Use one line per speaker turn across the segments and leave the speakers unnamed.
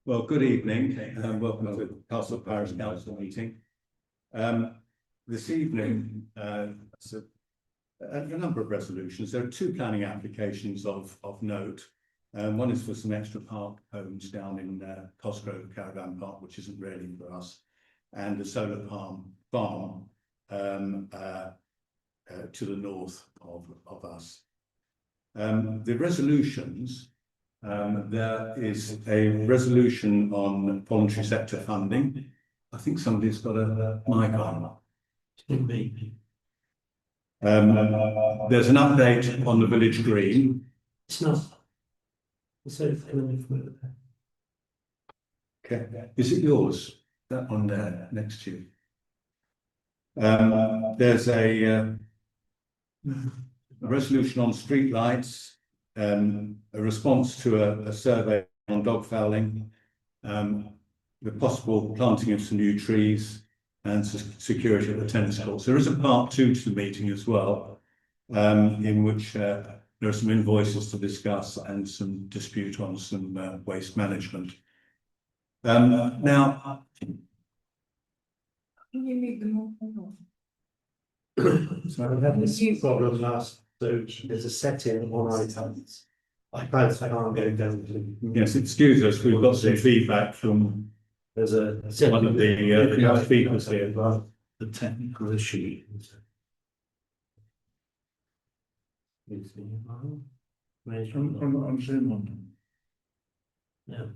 Well, good evening and welcome to the Castlethorpe Parish Council meeting. This evening, a number of resolutions. There are two planning applications of note. One is for some extra park homes down in Cosgrove Caravan Park, which isn't really for us, and a solar farm to the north of us. The resolutions. There is a resolution on voluntary sector funding. I think somebody's got a mic on. There's an update on the village green.
It's not.
Okay, is it yours? That one there next to you. There's a resolution on streetlights. A response to a survey on dog fouling, the possible planting of some new trees and security at the tennis courts. There is a part 2 to the meeting as well, in which there are some invoices to discuss and some dispute on some waste management. Now,
Can you leave them all?
So we had this problem last, so there's a setting on items. I can't go down to.
yes, excuse us, we've got some feedback from
There's a
one of the speakers here.
The technical issue.
On Zoom on.
No,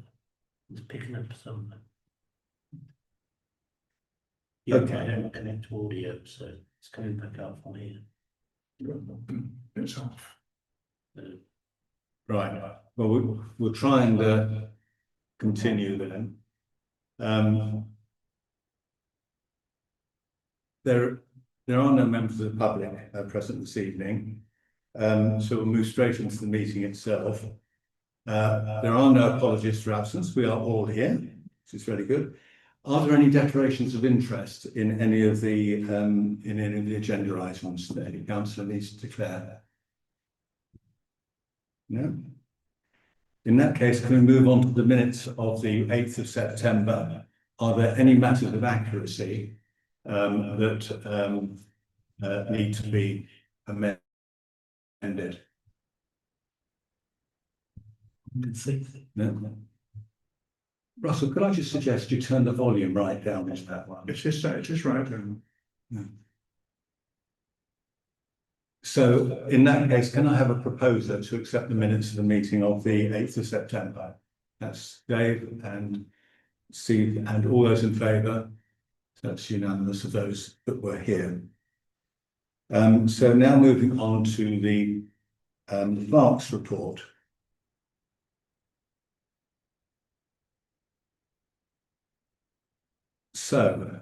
it's picking up something.
Okay.
I don't connect to audio, so it's coming back up from here.
It's off. Right. Well, we'll try and continue then. There are no members of the public present this evening, so we'll move straight into the meeting itself. There are no apologies for absence. We are all here, which is very good. Are there any declarations of interest in any of the agenda items that any councillor needs to declare? No. In that case, can we move on to the minutes of the 8th of September? Are there any matters of accuracy that need to be amended? No. Russell, could I just suggest you turn the volume right down into that one?
It's just right down.
No. So in that case, can I have a proposer to accept the minutes of the meeting of the 8th of September? That's Dave and Steve and all those in favour. That's unanimous of those that were here. So now moving on to the clerk's report. So,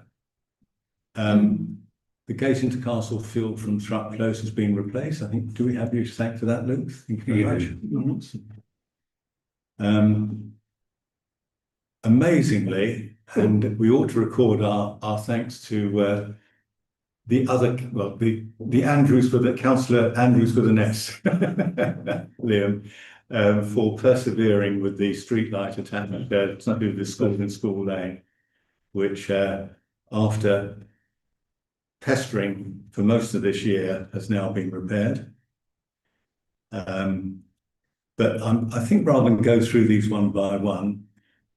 the gate into Castle Field from Thrupp Close has been replaced. I think, do we have you to thank for that, Luke? Thank you very much. Amazingly, and we ought to record our thanks to the other, well, the Andrews for the Councillor Andrews with an S, Liam, for persevering with the streetlight attachment. It's not to do with the school in School Lane, which after pestering for most of this year has now been repaired. But I think rather than go through these one by one,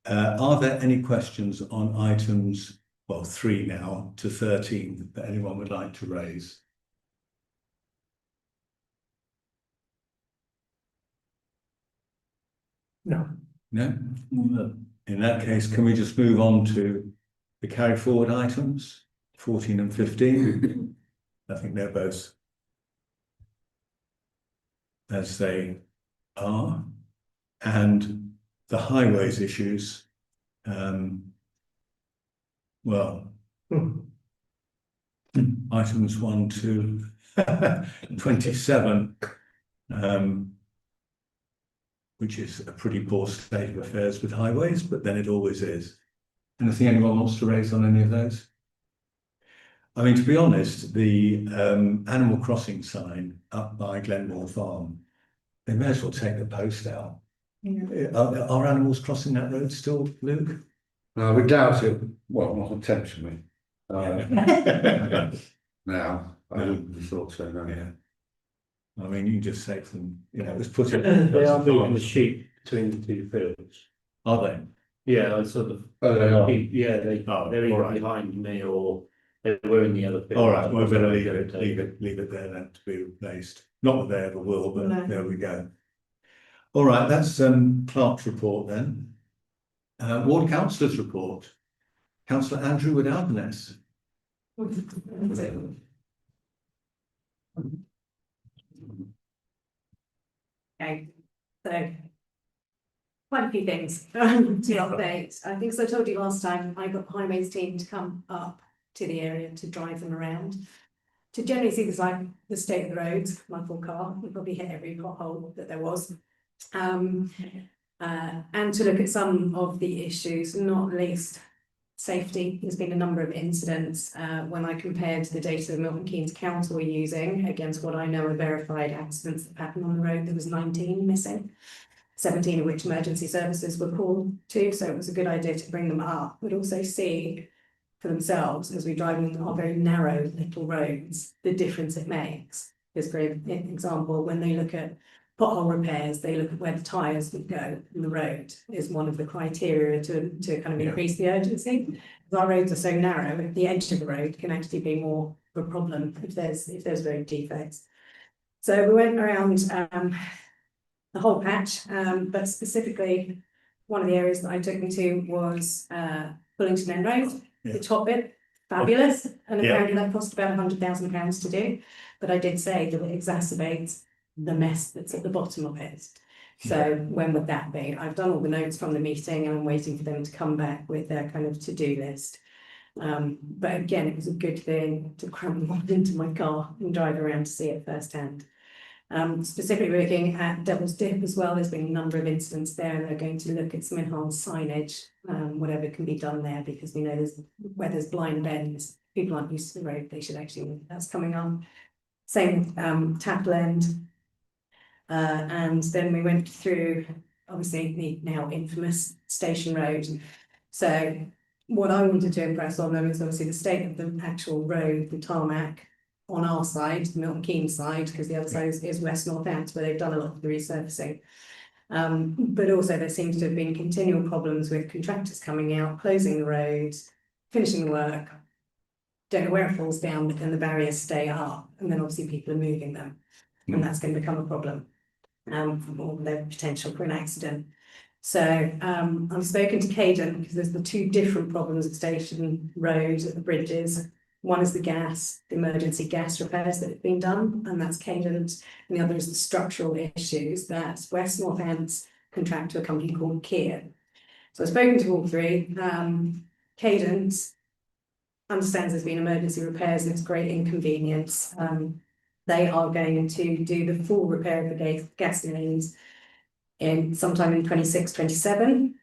are there any questions on items, well, 3 now to 13 that anyone would like to raise?
No.
No? In that case, can we just move on to the carry forward items, 14 and 15? I think they're both as they are. And the highways issues, well, items 1 to 27, which is a pretty poor state of affairs with highways, but then it always is. Anything anyone wants to raise on any of those? I mean, to be honest, the Animal Crossing sign up by Glenmore Farm, they may as well take the post out.
Yeah.
Are animals crossing that road still, Luke?
I would doubt it, well, not intentionally. Now, I
No.
wouldn't have thought so, no.
Yeah. I mean, you can just say to them, you know, let's put it.
They are moving the sheep between the two fields.
Are they?
Yeah, I sort of.
Oh, they are.
Yeah,
Oh,
they're either
alright.
behind me or they were in the other field.
All right, we're going to leave it there then to be replaced. Not that they ever will, but
No.
there we go. All right, that's Clark's report then. Ward Councillor's report. Councillor Andrew Wood Albanese.
Okay, so quite a few things to update. I think as I told you last time, I got the highways team to come up to the area to drive them around. To generally see the state of the roads, my full car, we probably hit every pothole that there was. And to look at some of the issues, not least safety. There's been a number of incidents when I compared the data that Milton Keynes Council were using against what I know are verified accidents that happened on the road. There was 19 missing, 17 of which emergency services were called to. So it was a good idea to bring them up, but also see for themselves as we drive on our very narrow little roads, the difference it makes. Because for example, when they look at pothole repairs, they look at where the tyres would go in the road is one of the criteria to kind of increase the urgency. Our roads are so narrow, the edge of the road can actually be more of a problem if there's road defects. So we went around the whole patch, but specifically one of the areas that I took them to was Bullington End Road, the top bit, fabulous, and apparently that cost about £100,000 to do. But I did say that it exacerbates the mess that's at the bottom of it. So when would that be? I've done all the notes from the meeting and I'm waiting for them to come back with their kind of to-do list. But again, it was a good thing to cram one into my car and drive around to see it firsthand. Specifically looking at Devil's Dip as well, there's been a number of incidents there and they're going to look at some enhanced signage, whatever can be done there, because we know where there's blind bends, people aren't used to the road, they should actually, that's coming on. Same Tapple End. And then we went through, obviously, the now infamous Station Road. So what I wanted to impress on them is obviously the state of the actual road, the tarmac on our side, the Milton Keynes side, because the other side is West Northants, where they've done a lot of the resurfacing. But also there seems to have been continual problems with contractors coming out, closing the roads, finishing the work, don't know where it falls down, but then the barriers stay up, and then obviously people are moving them, and that's going to become a problem. Or there's potential for an accident. So I've spoken to Caden because there's the two different problems at Station Road at the bridges. One is the emergency gas repairs that have been done, and that's Caden's, and the other is the structural issues that West Northants contract to a company called Kia. So I've spoken to all three. Caden's understands there's been emergency repairs and it's great inconvenience. They are going to do the full repair of the gas lines in sometime in 26-27.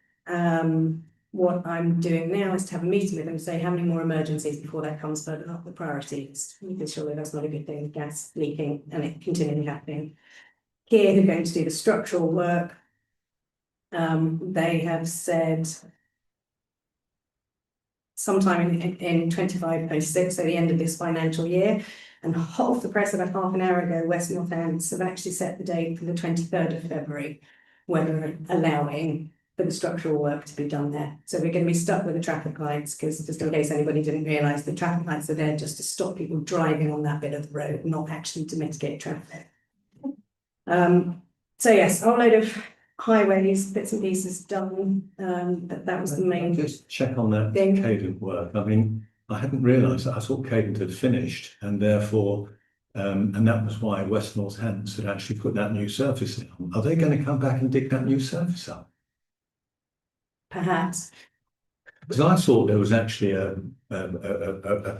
What I'm doing now is to have a meeting with them to say how many more emergencies before that comes further up the priority list, because surely that's not a good thing, gas leaking and it continually happening. Here they're going to do the structural work. They have said sometime in 25-26, so the end of this financial year. And hot off the press about half an hour ago, West Northants have actually set the date for the 23rd of February, when they're allowing for the structural work to be done there. So we're going to be stuck with the traffic lights, because just in case anybody didn't realise, the traffic lights are there just to stop people driving on that bit of the road, not actually to mitigate traffic. So yes, a whole load of highways, bits and pieces done, but that was the main.
Just check on that
thing.
Cadent work. I mean, I hadn't realised that. I thought Cadent had finished, and therefore, and that was why West Northants had actually put that new surface in. Are they going to come back and dig that new surface up?
Perhaps.
Because I thought there was actually a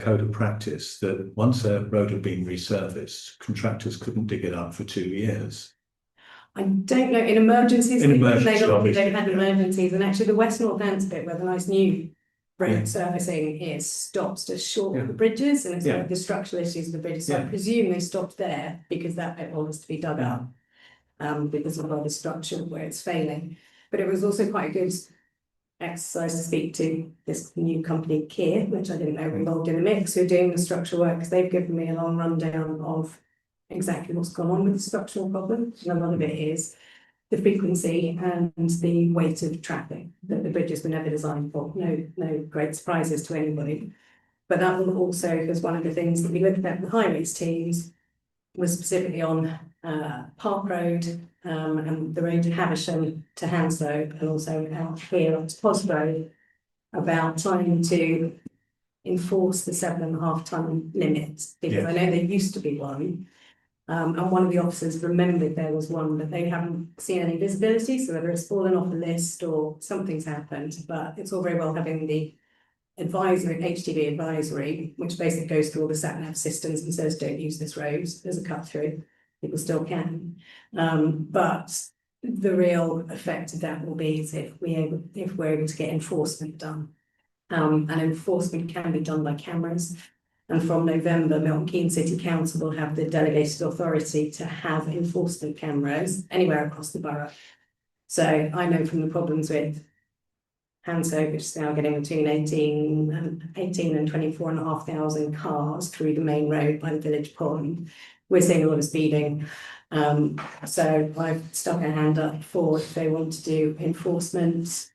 code of practice that once a road had been resurfaced, contractors couldn't dig it up for 2 years.
I don't know, in emergencies,
In emergencies,
they've
obviously,
had
yeah.
emergencies, and actually the West Northants bit where the nice new road
Yeah.
servicing is stops just short
Yeah.
of the bridges, and it's
Yeah.
like the structural issues of the bridges. So I
Yeah.
presume they stopped there because that bit all has to be dug up. because of the structure where it's failing. But it was also quite a good exercise to speak to this new company, Kier, which I didn't know were involved in the mix, who are doing the structural work, because they've given me a long rundown of exactly what's gone on with the structural problem. And a lot of it is the frequency and the weight of traffic that the bridges were never designed for. No great surprises to anybody. But that will also, because one of the things that we looked at the highways teams was specifically on Park Road and the road to Havisham to Hanslope, and also out here to Cosgrove, about trying to enforce the 7.5 ton limit, because I know there used to be one. And one of the officers remembered there was one, but they haven't seen any visibility, so whether it's fallen off the list or something's happened. But it's all very well having the advisory, HTV advisory, which basically goes through all the sat-nav systems and says, don't use this road, there's a cut through, people still can. But the real effect of that will be is if we're able to get enforcement done. And enforcement can be done by cameras. And from November, Milton Keynes City Council will have the delegated authority to have enforcement cameras anywhere across the borough. So I know from the problems with Hanslope, which is now getting between 18 and 24,500 cars through the main road by the village pond, we're seeing a lot of speeding. So I've stuck a hand up for if they want to do enforcement,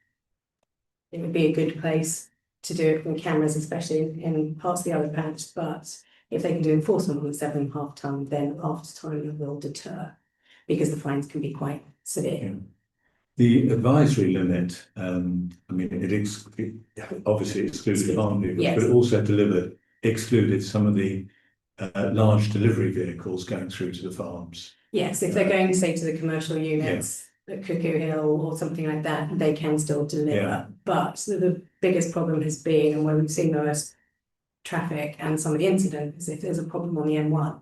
it would be a good place to do it with cameras, especially in parts of the other patch. But if they can do enforcement with 7.5 ton, then after time it will deter, because the fines can be quite severe.
The advisory limit, I mean, it obviously excluded farm vehicles,
Yes.
but it also excluded some of the large delivery vehicles going through to the farms.
Yes, if they're going, say, to the commercial units at Cuckoo Hill or something like that, they can still deliver.
Yeah.
But the biggest problem has been, and where we've seen the most traffic and some of the incidents, is if there's a problem on the M1,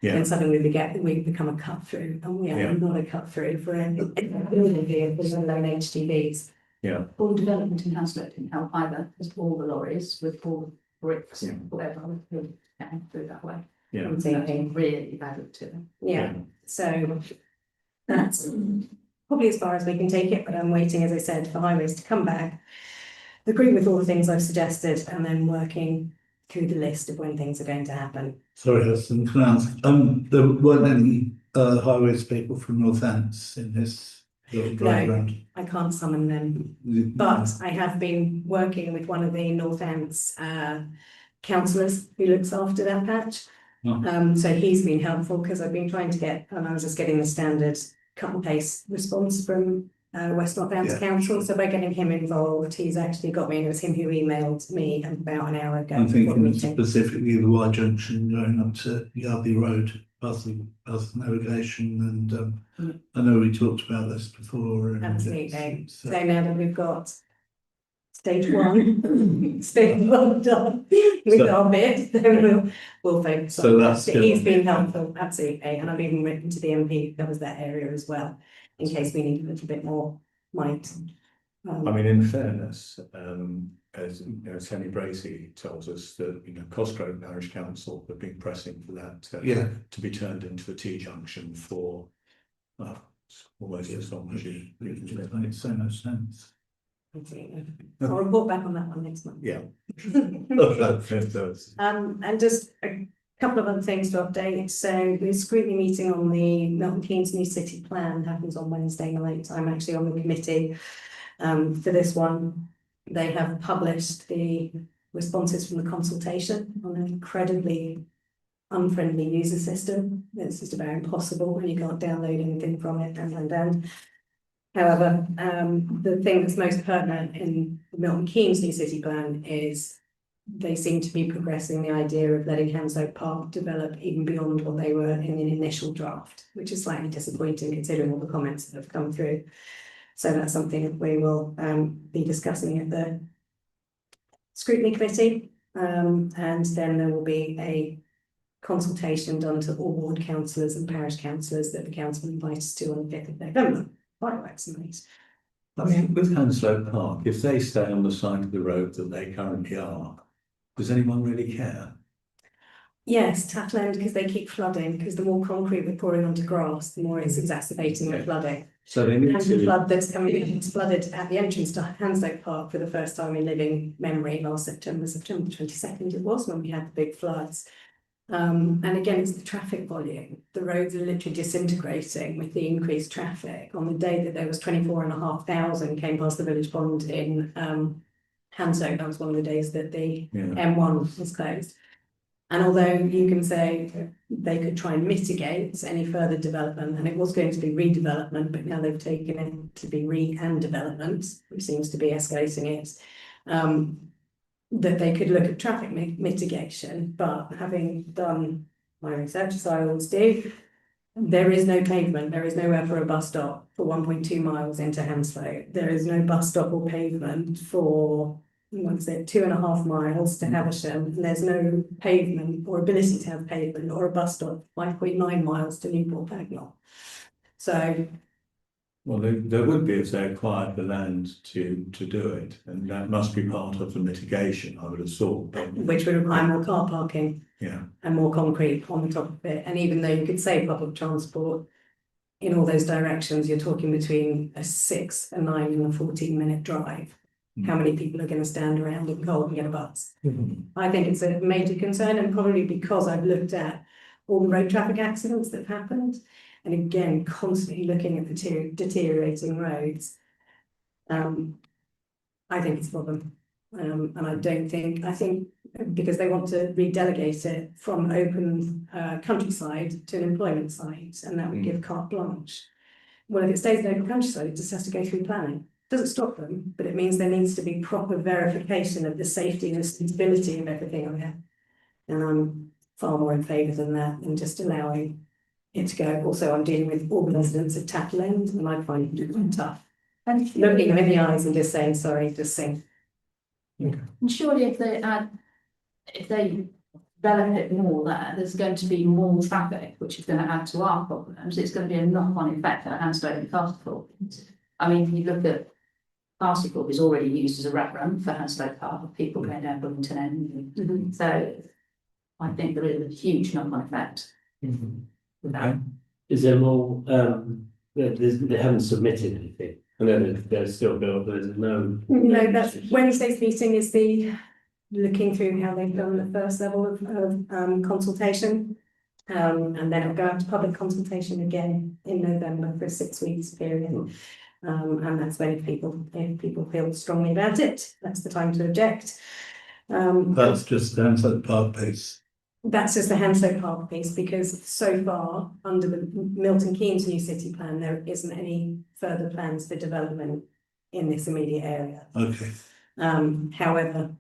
then suddenly we become a cut through, and we are not a cut through for any building vehicles and low HGVs.
All development in Hanslope didn't help either, because all the lorries with all the bricks and whatever were getting through that way. And something really added to them.
So that's probably as far as we can take it, but I'm waiting, as I said, for highways to come back, agree with all the things I've suggested, and then working through the list of when things are going to happen.
Sorry, Hudson, can I ask? There weren't any highways people from Northants in this program.
I can't summon them, but I have been working with one of the Northants councillors who looks after that patch. So he's been helpful, because I've been trying to get, and I was just getting the standard cut and paste response from West Northants Council. So by getting him involved, he's actually got me, and it was him who emailed me about an hour ago.
I'm thinking specifically the Y junction going up to Yardley Road, past the navigation, and I know we talked about this before. And
absolutely. So now that we've got stage one, stage one done with our bit, then we'll focus on that. But he's been helpful, absolutely, and I've even written to the MP that was that area as well, in case we need a little bit more might.
I mean, in fairness, as you know, Tony Bracey tells us that, you know, Cosgrove Parish Council have been pressing for that to be turned into a T junction for almost as long as you.
It makes so much sense.
I'll report back on that one next month. And just a couple of other things to update. So the scrutiny meeting on the Milton Keynes new city plan happens on Wednesday night. I'm actually on the committee for this one. They have published the responses from the consultation on an incredibly unfriendly user system. It's just about impossible when you can't download anything from it and. However, the thing that's most pertinent in the Milton Keynes new city plan is they seem to be progressing the idea of letting Hanslope Park develop even beyond what they were in an initial draft, which is slightly disappointing considering all the comments that have come through. So that's something that we will be discussing at the scrutiny committee, and then there will be a consultation done to all ward councillors and parish councillors that the council invites us to on the 5th of November. Fireworks night.
I mean, with Hanslope Park, if they stay on the side of the road that they currently are, does anyone really care?
Yes, Tattle End, because they keep flooding, because the more concrete we're pouring onto grass, the more it's exacerbating the flooding.
So they need
And the
to,
flood that's coming in, it's flooded at the entrance to Hanslope Park for the first time in living memory last September 22nd it was when we had the big floods. And again, it's the traffic volume. The roads are literally disintegrating with the increased traffic. On the day that there was 24,500 came past the village pond in Hanslope, that was one of the days that the M1 was closed. And although you can say they could try and mitigate any further development, and it was going to be redevelopment, but now they've taken it to be and development, which seems to be escalating it, that they could look at traffic mitigation, but having done my research, as I always do, there is no pavement, there is nowhere for a bus stop for 1.2 miles into Hanslope. There is no bus stop or pavement for 2.5 miles to Havisham, and there's no pavement or ability to have pavement or a bus stop 5.9 miles to Newport Pagnell. So
well, there would be if they acquired the land to do it, and that must be part of the mitigation, I would have thought. But,
which would require more car parking
yeah,
and more concrete on the top of it. And even though you could say public transport in all those directions, you're talking between a 6, a 9 and a 14-minute drive. How many people are going to stand around in cold and get a bus? I think it's a major concern, and probably because I've looked at all the road traffic accidents that have happened, and again, constantly looking at the deteriorating roads. I think it's a problem. And I think because they want to redelegate it from open countryside to an employment site, and that would give carte blanche. Well, if it stays in open countryside, it just has to go through planning. Doesn't stop them, but it means there needs to be proper verification of the safety and the stability of everything on there. And I'm far more in favour than that, than just allowing it to go. Also, I'm dealing with all the residents of Tattle End, and I find it tough. And looking them in the eyes and just saying, sorry, just sing.
And surely if they develop it more there's going to be more traffic, which is going to add to our problems. It's going to be a knock-on effect for Hanslope and Castlethorpe. I mean, if you look at Castlethorpe is already used as a wrap run for Hanslope Park, people going down Bullington End. So I think there is a huge knock-on effect. With that.
Is there more, they haven't submitted anything, and then there's still built, there's no.
No, that's Wednesday's meeting is the looking through how they've done the first level of consultation. And then it'll go out to public consultation again in November for a 6 weeks period. And that's when if people feel strongly about it, that's the time to object.
That's just the Hanslope Park piece.
That's just the Hanslope Park piece, because so far under the Milton Keynes new city plan, there isn't any further plans for development in this immediate area.
Okay.
However,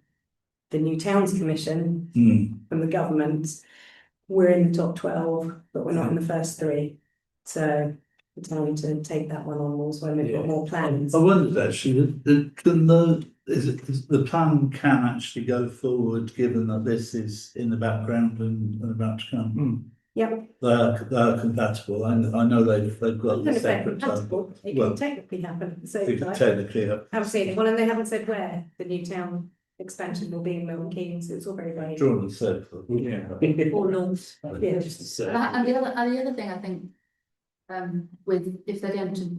the new towns commission from the government, we're in the top 12, but we're not in the first 3. So it's time to take that one on also when we've got more plans.
I wondered actually, is the plan can actually go forward given that this is in the background and about to come?
Yep.
They are compatible. I know they've got the
If they're
separate
compatible, it
well,
can technically happen at the same
they
time.
could technically have
Absolutely. Well, and they haven't said where the new town expansion will be in Milton Keynes. It's all very vague.
drawn a circle.
yeah.
Or north.
Yeah.
And the other thing I think, if they're going to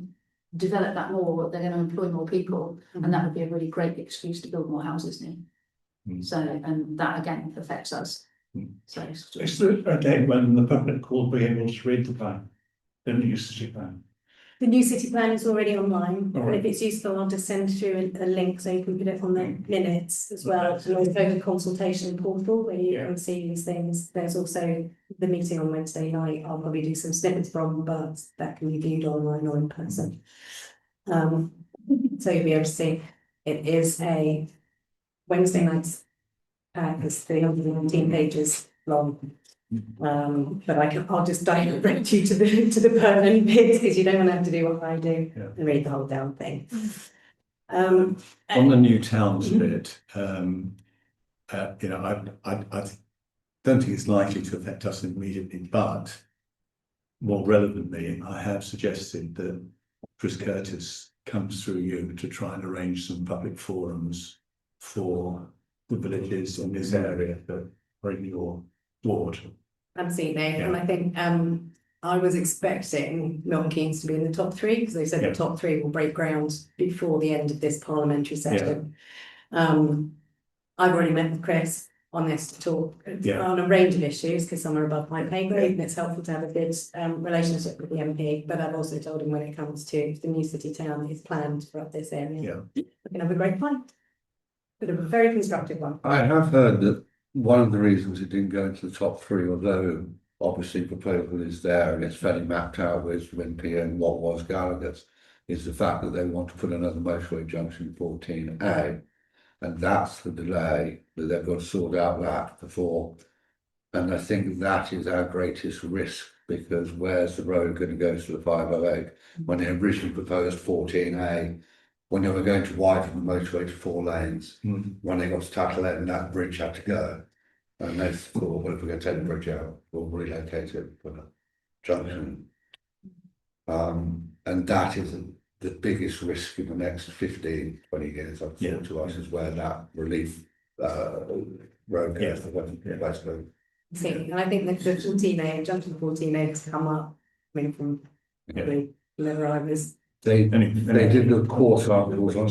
develop that more, they're going to employ more people, and that would be a really great excuse to build more houses near. So, and that again affects us. So,
Is there a date when the public will be able to read the plan, the new city plan?
The new city plan is already online,
All
and
right.
if it's useful, I'll just send through a link so you can put it on the minutes as well, and also the consultation portal where you can see these things. There's also the meeting on Wednesday night. I'll probably do some snippets from, but that can be viewed online or in person. So you'll be able to see it is a Wednesday night's it's 319 pages long. But I'll just direct you to the permanent bits, because you don't want to have to do what I do and read the whole damn thing.
On the new towns bit, I don't think it's likely to affect us immediately, but more relevantly, I have suggested that Chris Curtis comes through you to try and arrange some public forums for the villages in this area that are in your
ward.
Absolutely, and I think I was expecting Milton Keynes to be in the top three, because they said
Yeah.
the top three will break ground before the end of this parliamentary session. I've already met with Chris on this to talk
Yeah.
on a range of issues, because some are above my pay grade, and it's helpful to have a good relationship with the MP. But I've also told him when it comes to the new city town that is planned for up this area,
Yeah.
we can have a great plan. But a very constructive one.
I have heard that one of the reasons it didn't go into the top three, although obviously proposal is there and it's fairly mapped out with Wimpy and what was Gallagher's, is the fact that they want to put another motorway junction 14A. And that's the delay that they've got to sort out that before. And I think that is our greatest risk, because where's the road going to go to the 508? When they originally proposed 14A, when they were going to widen the motorway to 4 lanes, when they got to tackle it and that bridge had to go. And they thought, well, if we're going to take the bridge out, we'll relocate it for the junction. And that is the biggest risk in the next 15, 20 years, I've thought to us, is where that relief road goes to West Northants.
See, and I think the 14A, junction 14A has come up, I mean, from probably whenever I was.
They did the course articles on.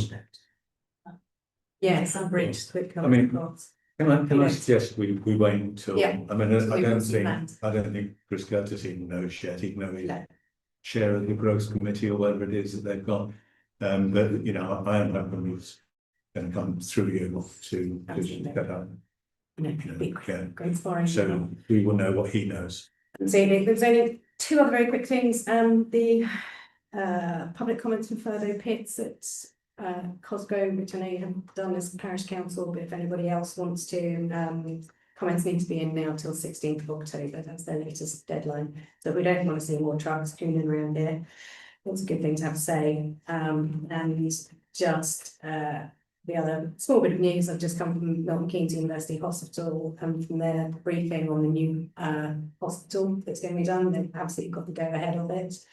Yeah, some bridge that comes
I mean,
across.
Can I suggest we wait until,
Yeah.
I mean,
So we've got some plans.
I don't think Chris Curtis even knows yet, he knows
No.
share of the growth committee or whatever it is that they've got. But you know, I am hoping he's going to come through you to
Absolutely.
get up.
No,
You know,
big,
yeah.
great sparring.
So we will know what he knows.
So there's only two other very quick things. The public comments from Further Pits at Cosgrove, which I know you haven't done as parish council, but if anybody else wants to, comments need to be in now till 16th of October. That's their latest deadline. So we don't want to see more trucks tuning around here. That's a good thing to have to say. And just the other small bit of news, I've just come from Milton Keynes University Hospital and from their briefing on the new hospital that's going to be done. They've absolutely got the go ahead of it. It's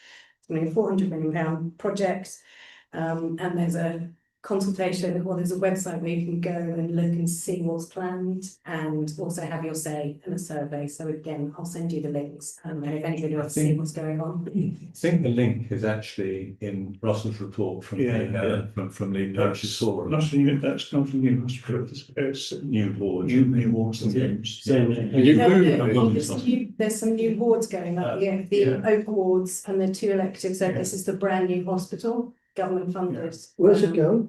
going to be a £400 million project. And there's a consultation, or there's a website where you can go and look and see what's planned and also have your say in a survey. So again, I'll send you the links and if anybody wants to see what's going on.
I think the link is actually in Russell's report from from the parish forum.
That's not a new hospital, it's
New board.
new wards and games.
There's some new wards going up, the oak wards and the 2 electives. So this is the brand new hospital, government funded.
Where's it going?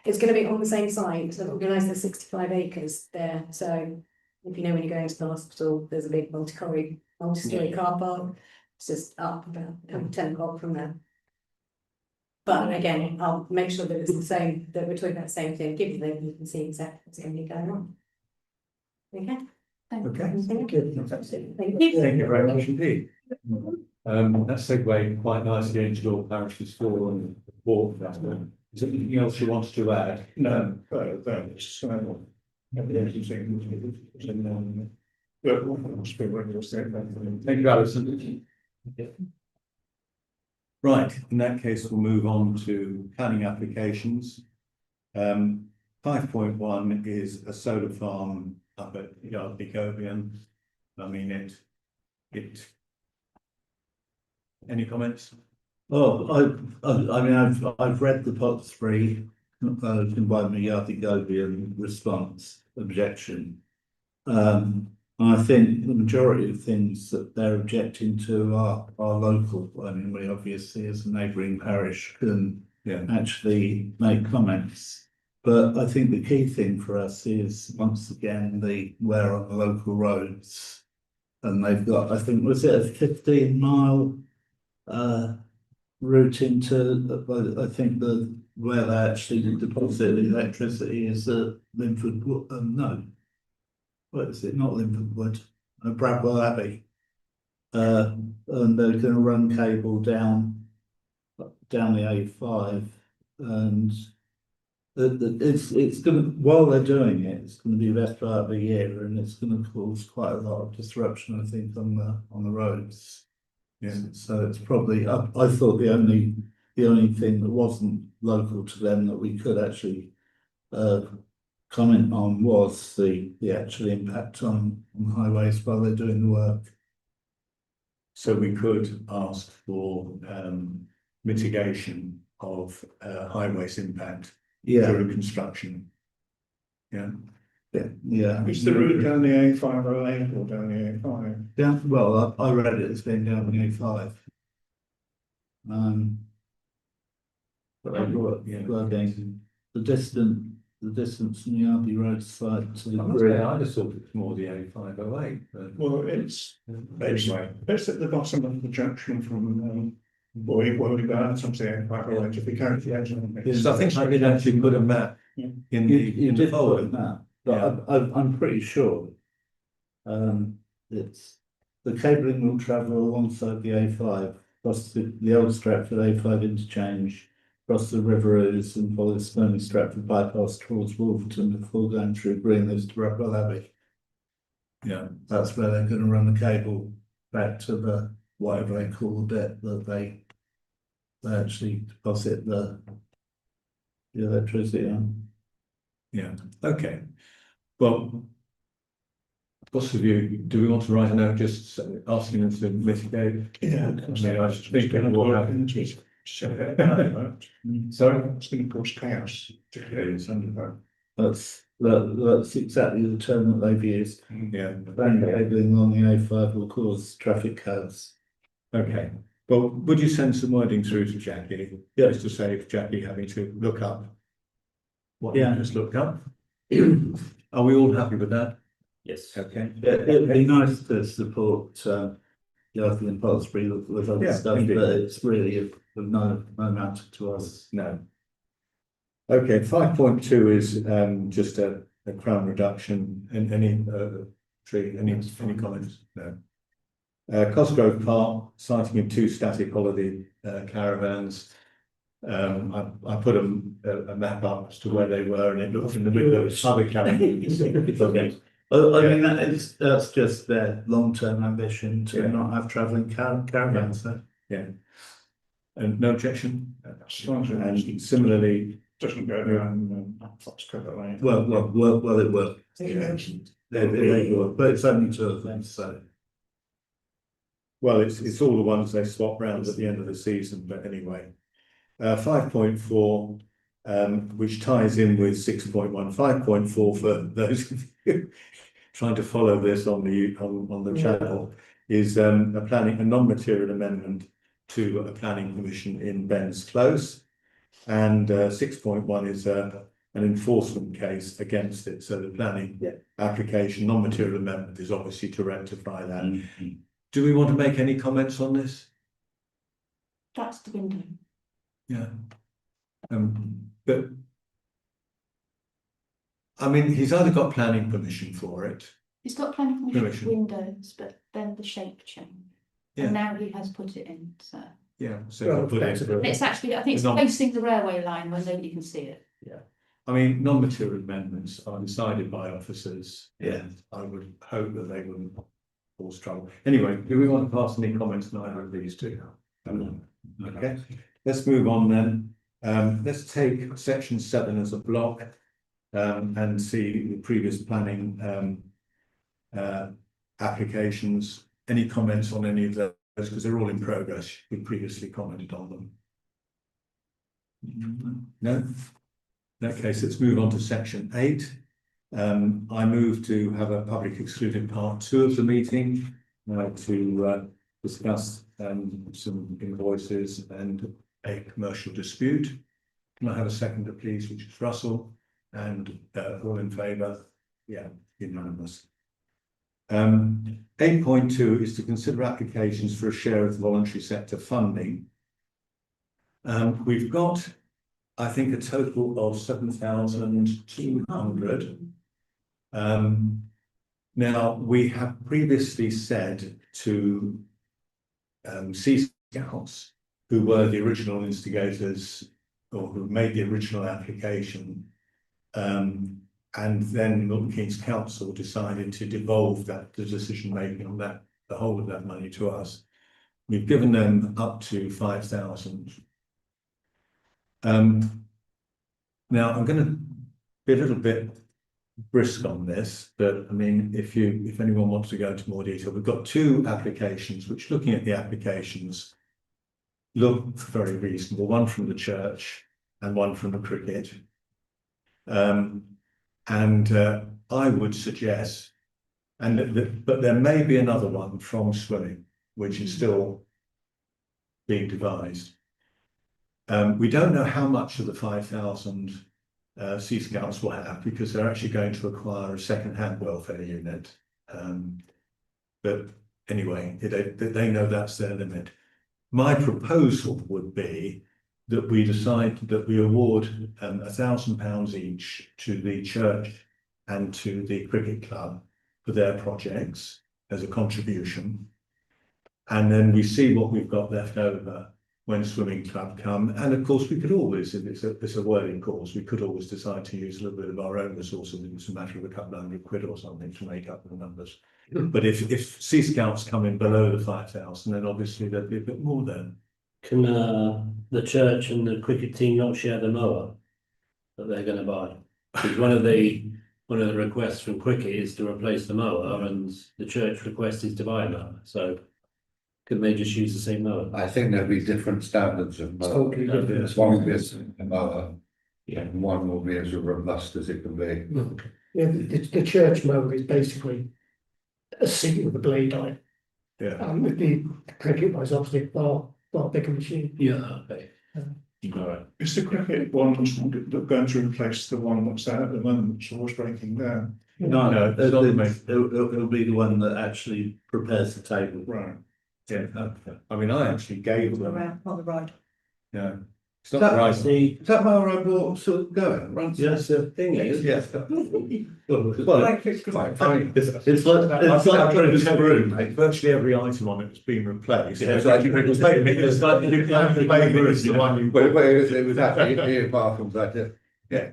It's going to be on the same site. They've organised there's 65 acres there. So if you know when you're going to the hospital, there's a big multi-story car park. It's just up about 10 o'clock from there. But again, I'll make sure that it's the same, that we're talking about the same thing, give you them, you can see exactly what's going to be going on. Okay?
Okay.
Thank you. Thank you.
Thank you very much indeed. That segued quite nicely into your parish's forum report. Is there anything else you wanted to add?
No, that's
Thank you, Alison. Right, in that case, we'll move on to planning applications. 5.1 is a solar farm up at Yardley Gobion. I mean, any comments?
Oh, I mean, I've read the pot 3, combined with Yardley Gobion response objection. And I think the majority of things that they're objecting to are local. I mean, we obviously, as a neighbouring parish, can actually make comments. But I think the key thing for us is, once again, the wear on the local roads. And they've got, I think, was it a 15-mile route into, I think where they actually deposit the electricity is at Linford Wood, no. What is it? Not Linford Wood, Bradwell Abbey. And they're going to run cable down the A5, and it's going to, while they're doing it, it's going to be the best part of the year, and it's going to cause quite a lot of disruption, I think, on the roads. Yeah, so it's probably, I thought the only thing that wasn't local to them that we could actually comment on was the actual impact on highways while they're doing the work.
So we could ask for mitigation of highways impact
Yeah,
during construction. Yeah,
yeah.
Is the route down the A508 or down the A5?
Yeah, well, I read it as being down the A5. But I got,
Yeah.
again, the distance from the Yardley Road site to the
I must
bridge.
say, I just thought it was more the A508, but
Well, it's
anyway.
it's at the bottom of the junction from where we go out of the A508 if we carry the edge on it.
So I think I did actually put a map
Yeah.
in
You
the
did
folder.
put that, but I'm pretty sure. It's, the cabling will travel alongside the A5, across the old Stratford A5 interchange, across the River Ouse and follow the Stony Stratford bypass towards Wolverton before going through Greenleaf to Rockwell Abbey.
Yeah,
That's where they're going to run the cable back to the, whatever they call the bit that they actually deposit the electricity on.
yeah, okay. Well, what's the view? Do we want to write a note just asking them to mitigate?
Yeah.
I mean, I think
It's going
it will
to
happen.
Sorry? It's going to cause chaos, particularly in Sunderland.
That's exactly the term that they've used.
Yeah,
Bang cabling along the A5 will cause traffic chaos.
okay. Well, would you send some wording through to Jackie?
Yeah.
Just to save Jackie having to look up what
Yeah.
you just looked up? Are we all happy with that?
Yes.
Okay.
Yeah, it'd be nice to support Yardley and Pottersbury with other
Yeah,
stuff,
indeed.
but it's really of no matter to us.
No. Okay, 5.2 is just a crown reduction in any tree, any comments? No. Cosgrove Park, sighting of 2 static holiday caravans. I put a map up as to where they were and it looked in the middle of other caravans.
I mean, that's just their long-term ambition to
Yeah.
not have travelling caravans. So.
Yeah. And no objection?
As long as
And
it
similarly,
doesn't go down Foxcover Lane.
Well, it will.
Yeah.
They will, but it's only 2 of them, so.
well, it's all the ones they swap round at the end of the season, but anyway. 5.4, which ties in with 6.1, 5.4 for those of you trying to follow this on the channel, is a non-material amendment to a planning permission in Ben's Close. And 6.1 is an enforcement case against it. So the planning application, non-material amendment is obviously to rectify that. Do we want to make any comments on this?
That's the window.
Yeah. But I mean, he's either got planning permission for it.
He's got planning permission for
Permission.
windows, but then the shape changed.
Yeah.
And now he has put it in, so.
Yeah. So
Well,
we'll put it
And it's actually, I think it's
Not-
facing the railway line where nobody can see it.
I mean, non-material amendments are decided by officers.
Yeah.
And I would hope that they wouldn't cause trouble. Anyway, do we want to pass any comments on either of these two? Okay, let's move on then. Let's take section 7 as a block and see the previous planning applications. Any comments on any of those? Because they're all in progress. We previously commented on them. No? In that case, let's move on to section 8. I move to have a public excluded part 2 of the meeting to discuss some invoices and a commercial dispute. Can I have a seconder, please, which is Russell, and all in favour? Yeah, unanimous. 8.2 is to consider applications for a share of the voluntary sector funding. We've got, I think, a total of 7,200. Now, we have previously said to Sea Scouts, who were the original instigators or who made the original application, and then Milton Keynes Council decided to devolve the decision making on that, the whole of that money to us. We've given them up to 5,000. Now I'm going to be a little bit brisk on this, but I mean, if anyone wants to go into more detail, we've got two applications, which looking at the applications look very reasonable, one from the church and one from the cricket. I would suggest, but there may be another one from swimming, which is still being devised. We don't know how much of the 5,000 Sea Scouts will have, because they're actually going to acquire a second-hand welfare unit. But anyway, they know that's their limit. My proposal would be that we decide that we award £1,000 each to the church and to the cricket club for their projects as a contribution. And then we see what we've got left over when swimming club come. And of course, we could always, if it's a whirling course, we could always decide to use a little bit of our own resources. It's a matter of a couple of £100 or something to make up the numbers. But if Sea Scouts come in below the 5,000, then obviously there'd be a bit more then.
Can the church and the cricket team not share the mower that they're going to buy? Because one of the requests from cricket is to replace the mower, and the church request is to buy a mower. So could they just use the same mower?
I think there'll be different standards of mower.
Totally different.
One will be a mower, and one will be as robust as it can be.
Yeah, the church mower is basically a seat with a blade on it.
Yeah.
With the cricket one is obviously far bigger machine.
Yeah, okay.
All right.
Is the cricket one going to replace the one that's there at the moment, which is always breaking down?
No, it's not the main.
It'll be the one that actually prepares the table.
Right.
Yeah. I mean, I actually gave them.
Around on the ride.
Yeah. It's not right.
Is that mower I bought still going? Runs?
Yes, the thing is,
Yes.
well,
It's quite funny.
it's like trying to broom, mate.
Virtually every item on it has been replaced.
Yeah, it's like you could take it, it's like you could have the baby is the one you.
Well, it was actually Ian Barkham's idea.
Yeah.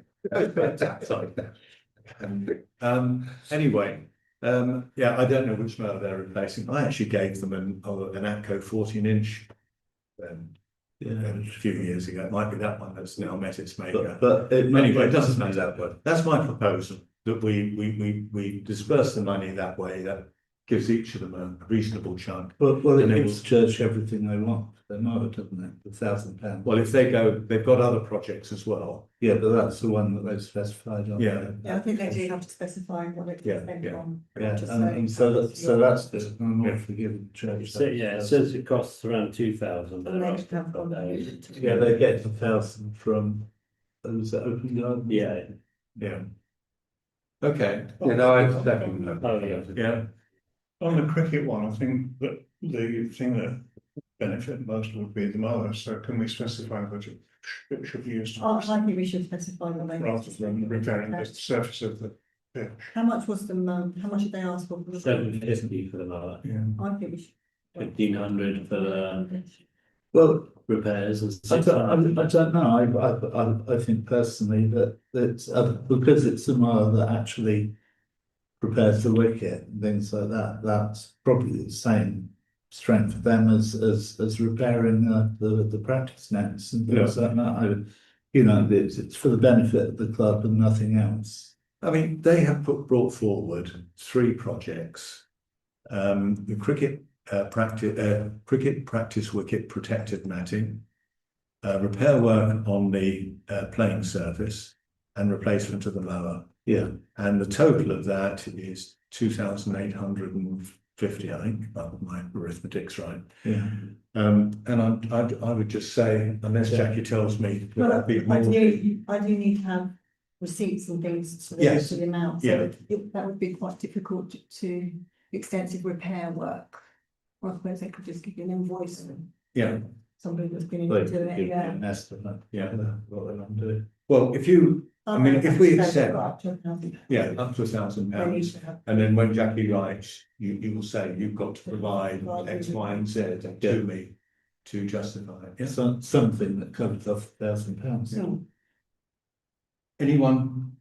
Anyway, yeah, I don't know which mower they're replacing. I actually gave them an Atco 14-inch. A few years ago. It might be that one that's now met its maker.
But
Anyway, it doesn't matter. But that's my proposal, that we disperse the money that way. That gives each of them a reasonable chunk.
Well, it
And then
gives the church everything they want. They mow, doesn't it? £1,000.
Well, if they go, they've got other projects as well.
Yeah, but that's the one that they've specified on.
Yeah.
Yeah, I think they do have to specify what it
Yeah,
is spent
yeah.
on.
Yeah,
Just
and
so
that's good. I'm
Yeah.
not forgiving church.
So, yeah, it says it costs around 2,000.
But they should have one.
Yeah, they get 1,000 from, was it Open Garden?
Yeah.
Yeah. Okay.
You know, I definitely know.
Oh, yeah.
Yeah.
On the cricket one, I think that the thing that benefit most would be the mower, so can we specify that it should be used
I think we should specify the way.
rather than repairing the surface of the pitch?
How much was the, how much did they ask for?
£750 for the mower,
Yeah.
I think we should.
1,500 for the
Well,
repairs and
I don't know. I think personally that because it's the mower that actually prepares the wicket and things like that, that's probably the same strength for them as repairing the practice nets and things like that. It's for the benefit of the club and nothing else.
I mean, they have brought forward 3 projects. The cricket practice wicket protected matting, repair work on the playing surface, and replacement of the mower.
Yeah.
And the total of that is 2,850, I think, if my arithmetic's right.
Yeah.
And I would just say, unless Jackie tells me.
Well,
that'd be
I
more-
do need to have receipts and things to
Yes.
the amount. So
Yeah.
that would be quite difficult to extensive repair work. Or I suppose they could just give you an invoice and
Yeah,
somebody that's been
But
into it,
give
yeah.
an estimate.
Yeah.
What they want to do.
well, if you, I mean, if we accept,
Up to 1,000.
yeah, up to £1,000.
They need to have.
And then when Jackie writes, you will say, you've got to provide X, Y, and Z to me to justify it. Yeah.
Something that covers off £1,000.
So,
Anyone?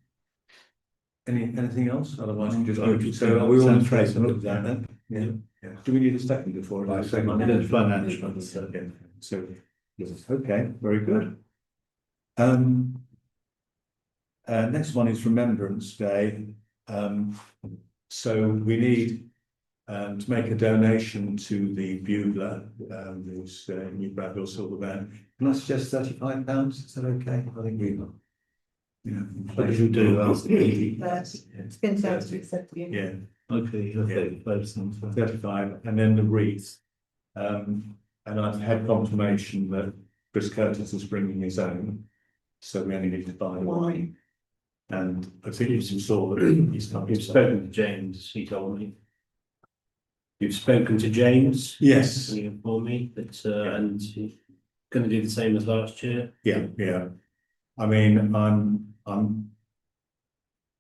Anything else? Otherwise, we just
I
move
would
to,
say
so are we all in
sounds
favour
reasonable.
of that then? Yeah. Yeah. Do we need a second before?
Right,
second.
I mean, it's financial, so.
Okay, so, okay, very good. Next one is Remembrance Day. So we need to make a donation to the Bugler, who's New Bradwell Silver Band. Can I suggest £35? Is that okay? I think we,
What did you do last week?
It's been so to accept you.
yeah,
Okay, you're
Yeah.
35 cents.
35, and then the wreath. And I've had confirmation that Chris Curtis is bringing his own, so we only need to buy the wine. And I think you saw that he's coming.
You've spoken to James, he told me. You've spoken to James?
Yes.
He informed me that, and he's gonna do the same as last year.
Yeah, yeah. I mean,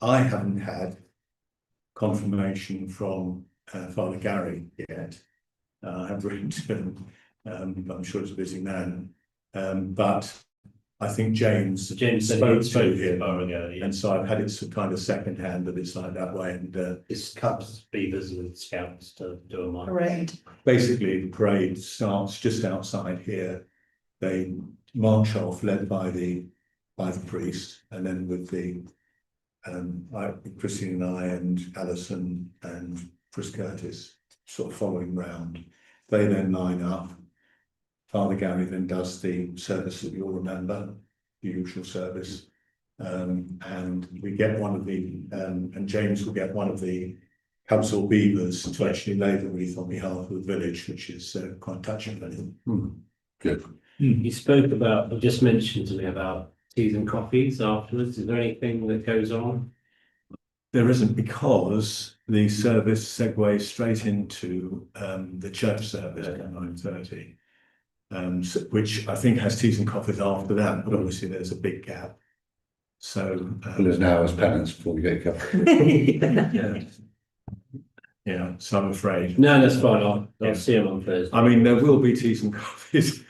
I haven't had confirmation from Father Gary yet. I have written to him, but I'm sure he's a busy man. But I think James
James
spoke
said
to
he
him,
spoke ago, yeah.
and so I've had it some kind of second hand that it's like that way. And
It's Cubs, Beavers and Scouts to do a march.
Parade.
basically the parade starts just outside here. They march off, led by the priest, and then with the Christine and I and Alison and Chris Curtis sort of following round. They then line up. Father Gary then does the service that you all remember, the usual service. And we get one of the and James will get one of the Cubs or Beavers to actually lay the wreath on behalf of the village, which is quite touching for him.
Good.
You spoke about, you just mentioned to me about teas and coffees afterwards. Is there anything that goes on?
There isn't, because the service segues straight into the church service at 9:30, which I think has teas and coffees after that, but obviously there's a big gap. So
Well, there's an hour's penance before we get covered.
yeah, yeah. So I'm afraid.
No, that's fine. I'll
Yeah.
see him on Thursday.
I mean, there will be teas and coffees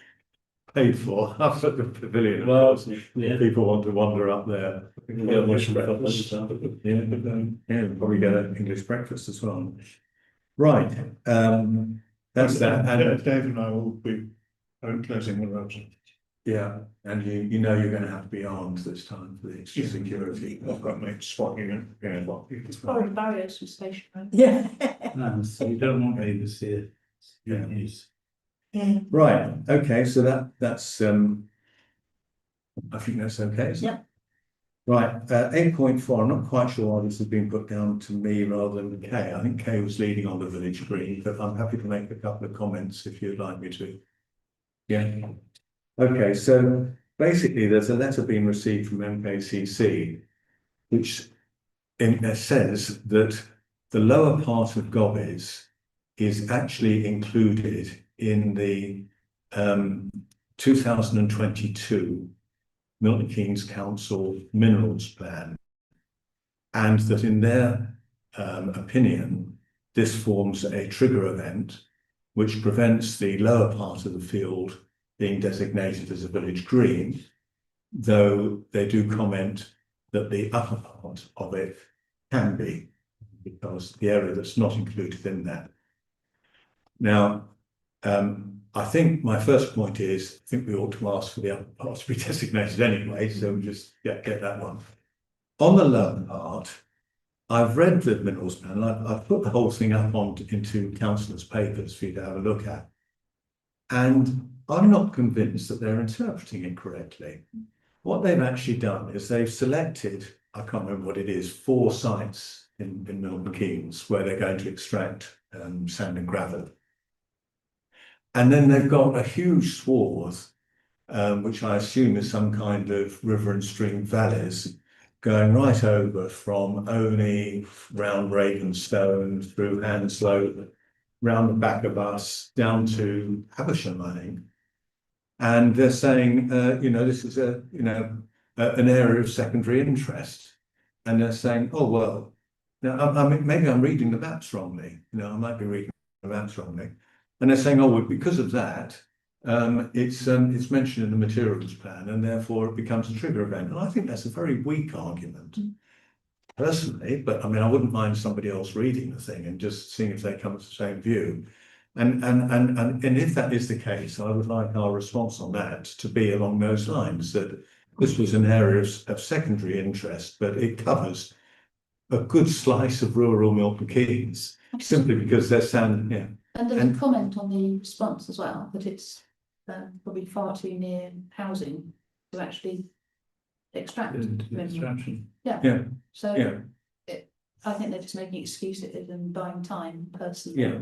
paid for up at the pavilion. of
Well,
course,
yeah.
if people want to wander up there.
Go watch some football and stuff.
Yeah, we'll probably get an English breakfast as well. Right, that's that, and
Dave and I will be closing the roads.
yeah, and you know you're going to have to be armed this time for the extra security.
I've got mates spotting it. Yeah, what?
Probably barriers from station.
Yeah.
No, so you don't want neighbours here.
Yeah.
Yes.
Right, okay, so that's I think that's okay, isn't it?
Yep.
Right, 8.4, I'm not quite sure why this has been put down to me rather than Kay. I think Kay was leading on the village green, but I'm happy to make a couple of comments if you'd like me to. Yeah. Okay, so basically there's a letter being received from MKCC, which says that the lower part of Gobbeys is actually included in the 2022 Milton Keynes Council Minerals Plan, and that in their opinion, this forms a trigger event which prevents the lower part of the field being designated as a village green, though they do comment that the upper part of it can be, because the area that's not included in that. Now, I think my first point is, I think we ought to ask for the upper part to be designated anyway, so we'll just get that one. On the lower part, I've read the minerals plan, and I've put the whole thing up into councillors' papers for you to have a look at. And I'm not convinced that they're interpreting it correctly. What they've actually done is they've selected, I can't remember what it is, 4 sites in Milton Keynes where they're going to extract sand and gravel. And then they've got a huge swath, which I assume is some kind of river and stream valleys, going right over from Oney, round Ravenstone, through Hanslope, round the back of us, down to Havisham, I think. And they're saying, this is an area of secondary interest. And they're saying, oh, well, now, I mean, maybe I'm reading the maps wrongly. I might be reading the maps wrongly. And they're saying, oh, well, because of that, it's mentioned in the materials plan, and therefore it becomes a trigger event. And I think that's a very weak argument, personally. But I mean, I wouldn't mind somebody else reading the thing and just seeing if they come to the same view. And if that is the case, I would like our response on that to be along those lines, that this was an area of secondary interest, but it covers a good slice of rural Milton Keynes, simply because they're sound, yeah.
And there was a comment on the response as well, that it's probably far too near housing to actually extract.
Extraction.
Yeah.
So
Yeah.
I think they're just making excuses and buying time personally.
Yeah.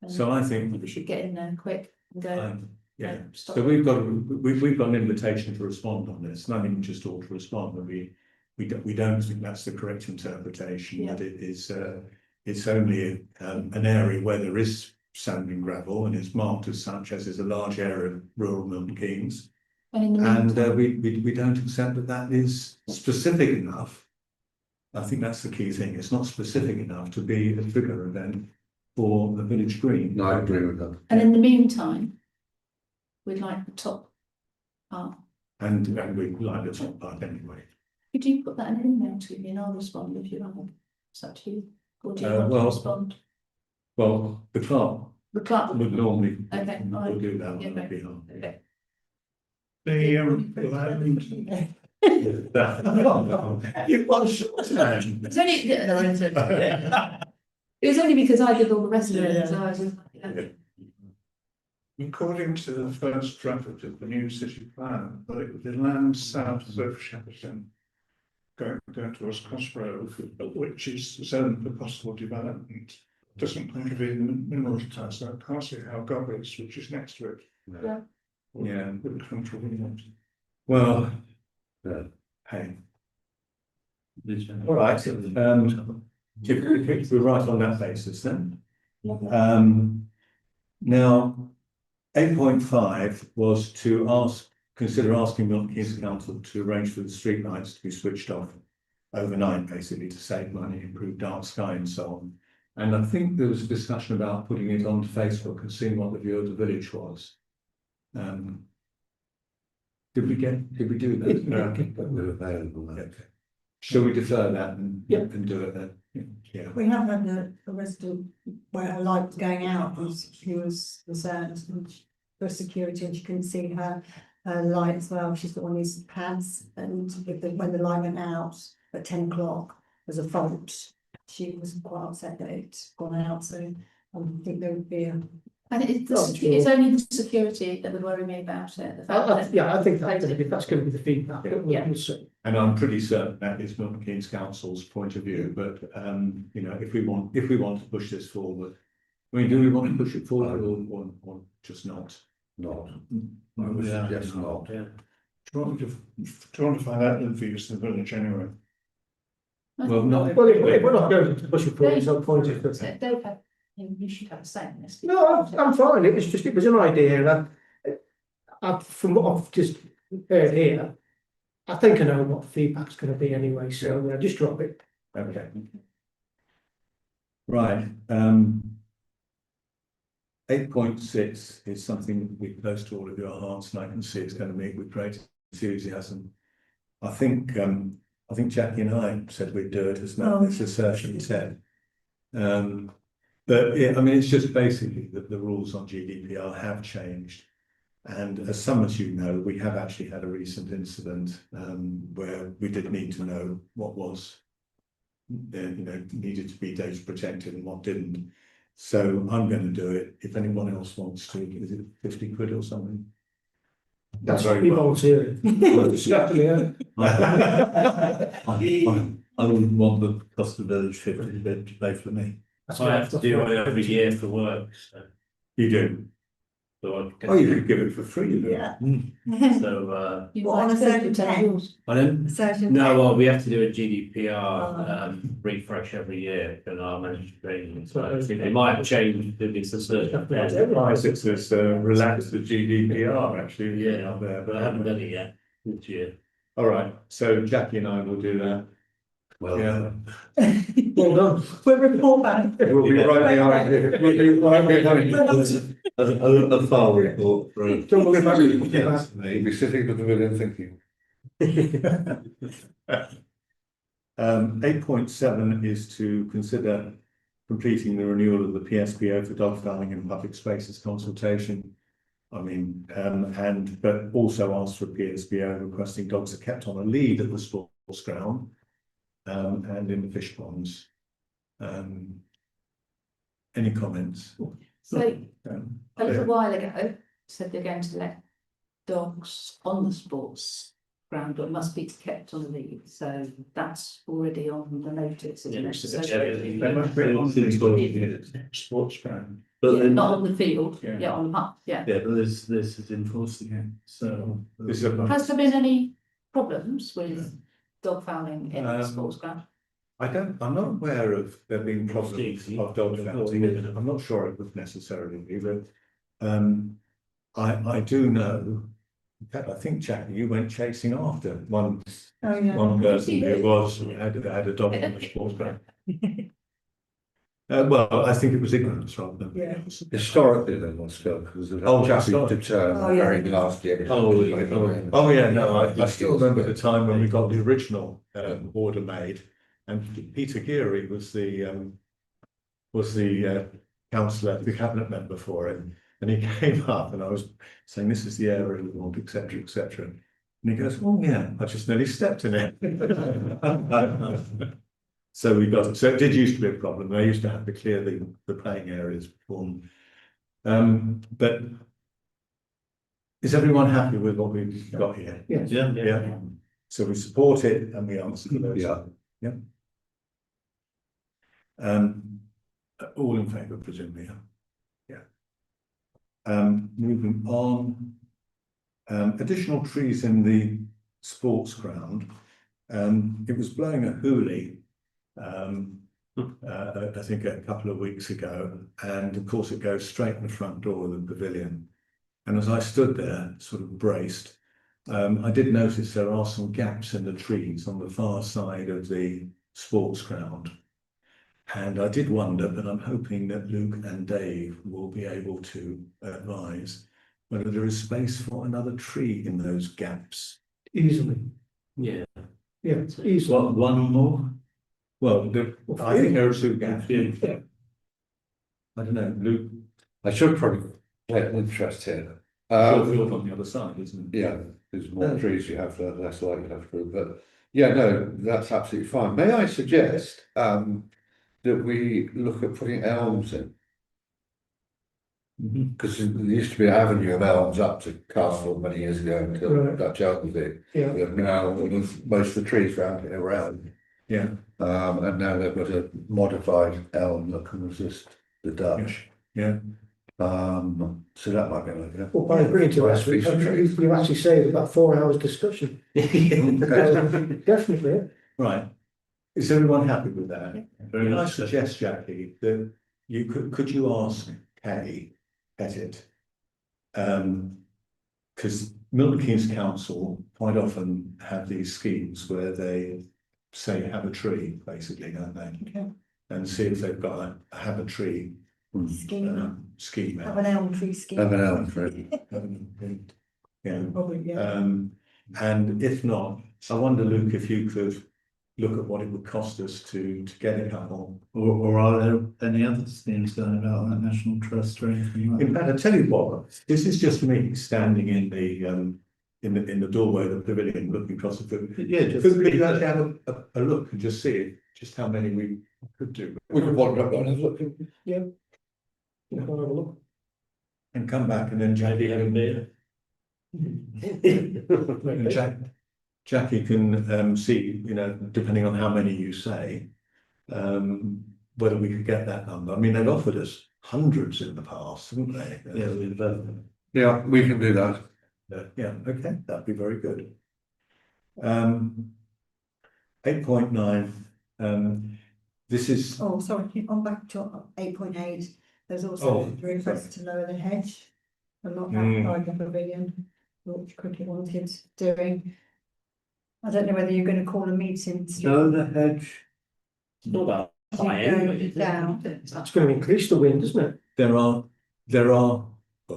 And
So I think,
we should get in there quick and go.
yeah,
stop.
so we've got an invitation to respond on this, and I think just all to respond, but we don't think that's the correct interpretation,
Yeah.
that it is, it's only an area where there is sand and gravel, and it's marked as such, as is a large area of rural Milton Keynes.
And in the
And
meantime,
we don't accept that that is specific enough. I think that's the key thing, it's not specific enough to be a trigger event for the village green.
No, I agree with that.
and in the meantime, we'd like the top part.
And we like the top part anyway.
Could you put that in an email to me and I'll respond if you like? Is that to you? Or do you want
well,
to respond?
Well, the clerk
The clerk
would normally
Okay,
will
right.
do that on
Yeah,
our
right.
behalf.
Okay.
The land.
You've got a short term.
It's only, it was only because I did all the rest of it, so I was just, yeah.
According to the first draft of the new city plan, the land south of Shepperton going towards Cosgrove, which is zoned for possible development, doesn't contravene the mineral tax, so I can't see how Gobbeys, which is next to it.
Yeah.
Yeah.
Would contravene it.
Well, hey. All right, if we're right on that basis then. Now, 8.5 was to consider asking Milton Keynes Council to arrange for the streetlights to be switched off overnight, basically to save money, improve dark sky and so on. And I think there was a discussion about putting it onto Facebook and seeing what the view of the village was. Did we do that?
They're available.
Okay. Shall we defer that and do it then? Yeah.
We have had a resident where her light was going out, who was concerned for security, and she couldn't see her light as well. She's got one of these pads, and when the light went out at 10 o'clock, there's a fault. She was quite upset that it's gone out, so I think there would be a.
I think it's only the security that would worry me about it. The fact that
Yeah, I think that's going to be the feedback.
Yeah.
We'll see.
And I'm pretty certain that is Milton Keynes Council's point of view, but you know, if we want to push this forward, I mean, do we want to push it forward or just not?
Not. I would suggest not.
Yeah.
Do you want to find out the views of the village anyway?
Well, not.
Well, if we're not going to push it forward, there's no point in it.
They've had, you should have a say in this.
No, I'm fine. It was an idea. And from what I've just heard here, I think I know what the feedback's going to be anyway. So just drop it.
Okay. Right. 8.6 is something we close to all of your hearts, and I can see it's going to meet with great enthusiasm. I think Jackie and I said we'd do it, as Ms. Assertion said. But I mean, it's just basically that the rules on GDPR have changed. And as some of you know, we have actually had a recent incident where we did need to know what was, needed to be data protected and what didn't. So I'm going to do it. If anyone else wants to, is it 50 quid or something?
That's
very
very
well.
volunteering.
I wouldn't want the cost of village 50 bit to pay for me.
I have to do it every year for work, so.
You do?
So
Oh, you could give it for free.
Yeah.
So,
You'd
What, on
like
a
to
certain
tell
day?
yours.
pardon?
Certain.
No, well, we have to do a GDPR refresh every year in our managed training. So it might change if it's a certain.
It's as relaxed as GDPR actually.
Yeah,
out there,
but I haven't done it yet this year.
All right, so Jackie and I will do that.
Well,
Yeah.
Well done.
We'll report back.
We'll be right behind you. We'll be right behind you.
A file report for.
Don't worry about it.
you'll be sitting with the pavilion thinking.
8.7 is to consider completing the renewal of the PSPO for dog fouling in public spaces consultation. I mean, but also asked for PSPO requesting dogs are kept on a lead at the sports ground, and in the fish ponds. Any comments?
So a little
Um,
while ago, said they're going to let dogs on the sports ground, but must be kept on the lead, so that's already on the notice, isn't it? So-
They must be on the sports ground.
But
Yeah,
then,
not on the field,
Yeah.
yeah, on the park, yeah.
yeah, but this is enforcing it, so.
This is a-
Has there been any problems with dog fouling in the sports ground?
I'm not aware of there being problems of dog fouling. I'm not sure it would necessarily be, but I do know. In fact, I think, Jackie, you went chasing after one
Oh, yeah.
person who had a dog on the sports ground. Well, I think it was ignorance rather than.
Yeah.
Historically, they must go, because of
Oh,
that Chappie
historic.
determined
Oh, yeah.
very last year.
Oh, yeah, no, I still remember the time when we got the original order made, and Peter Geary was the councillor, the cabinet member for it, and he came up and I was saying, this is the area we want, etc., etc. And he goes, oh yeah, I just nearly stepped in it. So we got it. So it did used to be a problem. They used to have to clear the playing areas before. But is everyone happy with what we've got here?
Yes.
Yeah,
Yeah. So we support it and we answer to those.
Yeah.
Yeah. All in favour, presumably. Yeah. Moving on. Additional trees in the sports ground. It was blowing a hoolie. I think a couple of weeks ago, and of course it goes straight in the front door of the pavilion. And as I stood there, sort of braced, I did notice there are some gaps in the trees on the far side of the sports ground. And I did wonder, but I'm hoping that Luke and Dave will be able to advise whether there is space for another tree in those gaps.
Easily,
Yeah.
yeah, easily.
one more?
Well, I think there are two gaps. I don't know, Luke,
I should probably take an interest here.
Field on the other side, isn't it?
Yeah, there's more trees you have, the less light you have through, but yeah, no, that's absolutely fine. May I suggest that we look at putting elms in? Because there used to be an avenue of elms up to Castlethorpe many years ago until
Right.
that Yardley Gobion.
Yeah.
Now most of the trees around here are elm.
Yeah.
And now they've got a modified elm that can resist the Dutch.
Yeah.
So that might be an idea.
Well, by agreeing to us,
Piece of tree.
you actually saved about 4 hours discussion. Definitely.
Right. Is everyone happy with that?
Very
Can I
much so.
suggest, Jackie, that you could you ask Kay Pettit? Because Milton Keynes Council quite often have these schemes where they say have a tree, basically, don't they?
Okay.
And see if they've got a have a tree
Scheme,
scheme
have
out.
an elm tree scheme.
Have an elm tree.
Yeah.
Probably, yeah.
And if not, I wonder, Luke, if you could look at what it would cost us to get a couple.
Or are there any other things going about that National Trust or anything like
In fact, I tell you what, this is just me standing in the doorway of the pavilion looking across the field.
that? Yeah, just.
Could you actually have a look and just see just how many we could do?
We could wander up there and have a look.
You can have a look.
And come back and then
Maybe
Jackie
have a
can,
beer.
and Jackie can see, depending on how many you say, whether we could get that number. I mean, they've offered us hundreds in the past, haven't they?
Yeah, we've,
Yeah, we can do that.
Yeah, okay, that'd be very good. 8.9, this is,
Oh, sorry, on back to 8.8, there's also
Oh,
a request to lower the hedge. And not
Mm.
outside the pavilion, which Cricket wanted doing. I don't know whether you're going to call a meeting. to-
no, the hedge.
It's not about
to
high
go
end, is it?
down.
That's going to increase the wind, isn't it?
there are, well,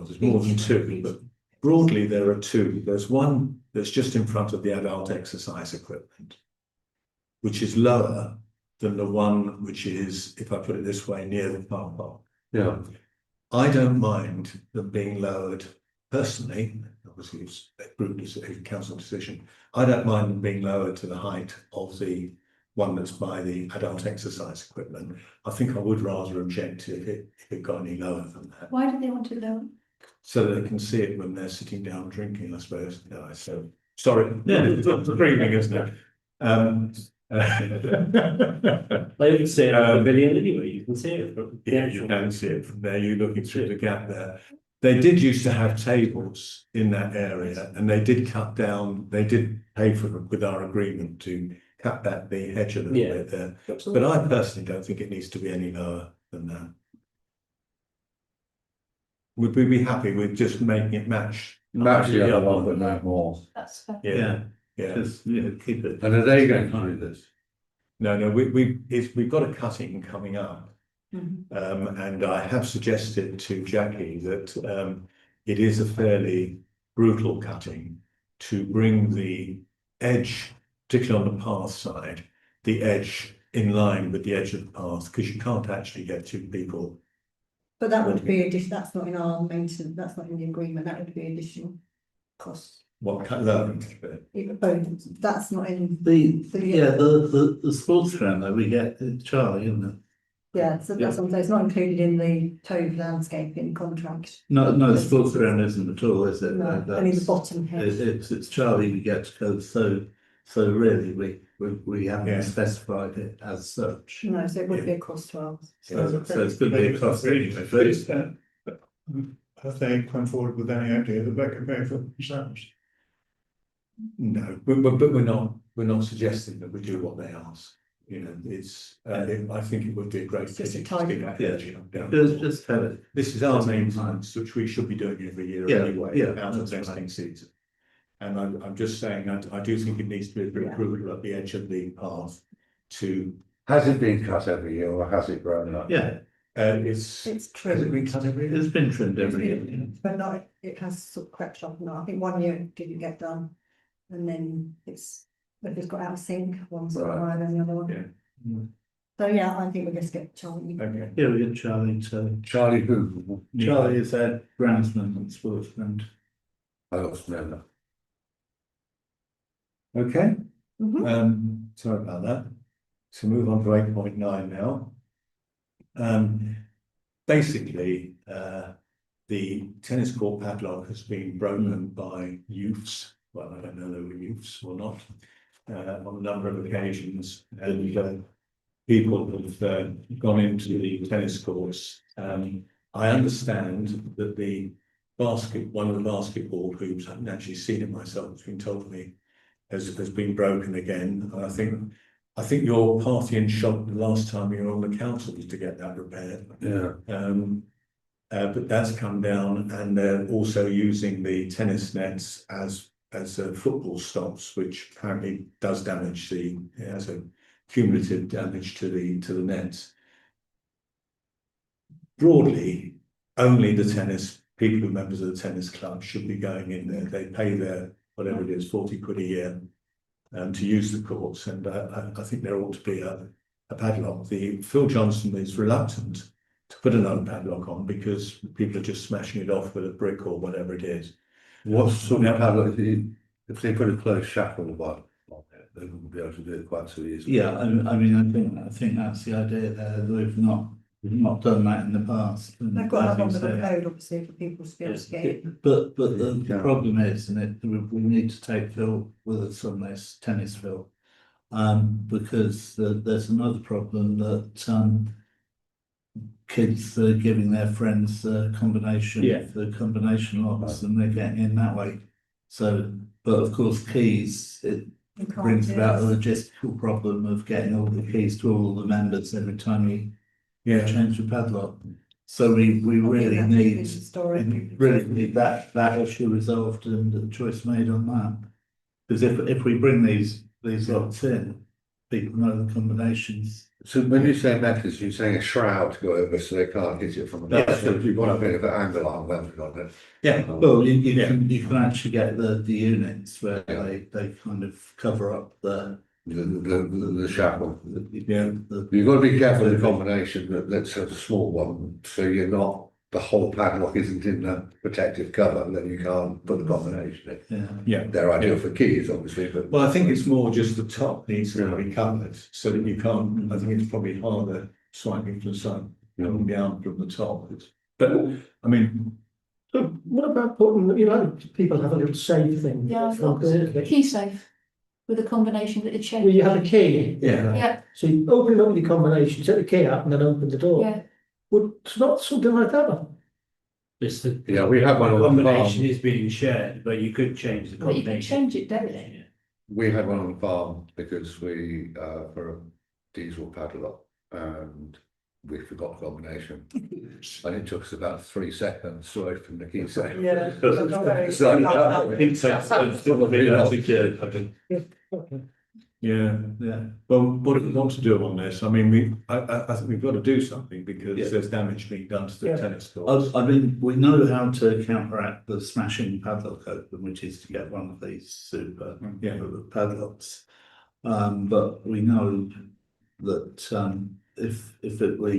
there's more than two, but broadly there are two. There's one that's just in front of the adult exercise equipment, which is lower than the one which is, if I put it this way, near the car park.
Yeah.
I don't mind them being lowered personally, obviously it's a group, it's a council decision, I don't mind them being lower to the height of the one that's by the adult exercise equipment. I think I would rather object if it got any lower than that,
Why do they want it lower?
so that they can see it when they're sitting down drinking, I suppose. No, so, sorry,
Yeah.
it's dreaming, isn't it?
They can see it on the pavilion anyway, you can see it from the
Yeah, you
actual.
can see it from there, you're looking through the gap there. They did used to have tables in that area, and they did cut down, they did pay for them with our agreement to cut back the hedge a little
Yeah.
bit there. But I personally don't think it needs to be any lower than that. Would we be happy with just making it match?
Match the other one, but no more.
That's fair.
Yeah, yeah.
Just, keep it.
And are they going to do this?
No, we've got a cutting coming up.
Mhm.
And I have suggested to Jackie that it is a fairly brutal cutting to bring the edge, particularly on the path side, the edge in line with the edge of the path, because you can't actually get two people.
But that would be that's not in our maintenance, that's not in the agreement, that would be additional costs.
What cut low?
Both, that's not in,
The sports ground though, we get Charlie, isn't it?
yeah, so that's what I'm saying, it's not included in the Tove landscaping contract.
No, the sports ground isn't at all, is it?
No, only the bottom head.
It's Charlie we get to go, so really we haven't
Yeah.
specified it as such.
No, so it would be a cost to us.
So it's going to be a cost anyway, but it's,
Have they come forward with any idea that they can pay for themselves?
No, but we're not suggesting that we do what they ask. You know, it's, I think it would be a great
It's just a
pity to
tidy
stick
up.
that edge down.
just have it.
This is our maintenance, which we should be doing every year
Yeah,
anyway,
yeah,
out of
that's
nesting
right.
season. And I'm just saying, I do think it needs to be a bit brutal at the edge of the path to,
Has it been cut every year or has it grown up?
Yeah,
It's
it's. Has it
true.
been cut every year?
it's been trimmed every year.
But not, it has sort of crept up now, I think 1 year it didn't get done. And then but it's got out of sync, one's got
Right.
higher than the other one.
Yeah.
So yeah, I think we just get Charlie.
Okay.
Yeah, we get Charlie to,
Charlie who?
Charlie is our groundsman and sportsman.
I also know that.
Okay,
Mhm.
sorry about that. So move on to 8.9 now. Basically, the tennis court padlock has been broken by youths. Well, I don't know if they were youths or not, on a number of occasions, and people have gone into the tennis courts. I understand that one of the basketball hoops, I haven't actually seen it myself, it's been told to me, has been broken again. And I think your party and shop the last time you were on the council was to get that repaired.
Yeah.
But that's come down, and they're also using the tennis nets as football stops, which apparently does damage has a cumulative damage to the nets. Broadly, only the tennis people who are members of the tennis club should be going in there. They pay their whatever it is, 40 quid a year, to use the courts, and I think there ought to be a padlock. Phil Johnson is reluctant to put another padlock on because people are just smashing it off with a brick or whatever it is.
What sort of padlock, if they put a closed shackle on it, they wouldn't be able to do it quite so easily.
Yeah, I mean, I think that's the idea there. We've not done that in the past. and
They've got to have on
as
the
you say-
code, obviously, for people to be able to get it.
But the
Yeah.
problem is, and we need to take Phil with us on this, tennis Phil. Because there's another problem that kids are giving their friends the combination locks, and they're getting in that way. So, but of course, keys, it
You can't
brings
do
about a
this.
logistical problem of getting all the keys to all the members every time you
Yeah,
change the padlock. So we really
I think
need,
that's historic.
that issue resolved and a choice made on that. Because if we bring these locks in, people know the combinations.
So when you say metals, you're saying a shroud to go over so they can't hit it from
Yeah.
above. So you've got a bit of an angle on it.
yeah,
Well, you
Yeah.
can actually get the units where they kind of cover up the
The shackle.
yeah.
the
You've got to be careful of the combination that's a small one, so you're not the whole padlock isn't in the protective cover, then you can't put the combination in.
Yeah.
Yeah.
They're ideal for keys, obviously, but.
Well, I think it's more just the top needs to be covered so that you can't, I think it's probably harder swiping from the side, coming down from the top. But, I mean,
So what about putting, you know, people have a little safe thing.
Yeah, I've
from
got
the-
key safe with a combination that it
Where
changes.
you have a key.
yeah,
Yeah,
So you open up the combination, take the key out and then open the door.
yeah.
Would, it's not something like that.
It's the.
Yeah, we have one on the
Combination
farm.
is being shared, but you could change the
But you can
combination.
change it daily.
We had one on the farm because we, for a diesel padlock, and we forgot the combination. And it took us about 3 seconds to open the key safe.
Yeah.
yeah.
Yeah.
Well, what do we want to do on this? I mean, I think we've got to do something because
Yeah.
there's damage being done to the
Yeah.
tennis courts.
I mean, we know how to counteract the smashing padlock open, which is to get one of these super
Yeah.
padlocks. But we know that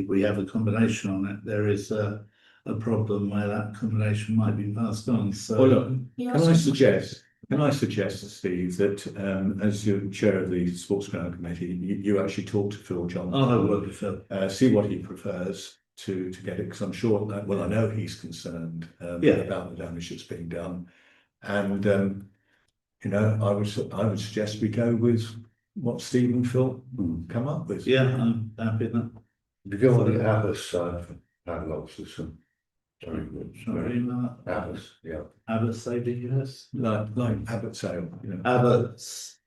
we have a combination on it, there is a problem where that combination might be passed on. So
Well, look, can I suggest, Steve, that as your chair of the sports ground committee, you actually talk to Phil Johnson.
I'll have a look at Phil.
See what he prefers to get it, because I'm sure that, well, I know he's concerned
Yeah.
about the damage that's being done. And you know, I would suggest we go with what Steve and Phil come up with.
Yeah, I'm happy with that.
If you go on the Abbas padlocks, there's some very good.
Sorry, Mark.
Abbas, yeah.
Abbott safety units.
Like Abbott Sale, you know.
Abbott's.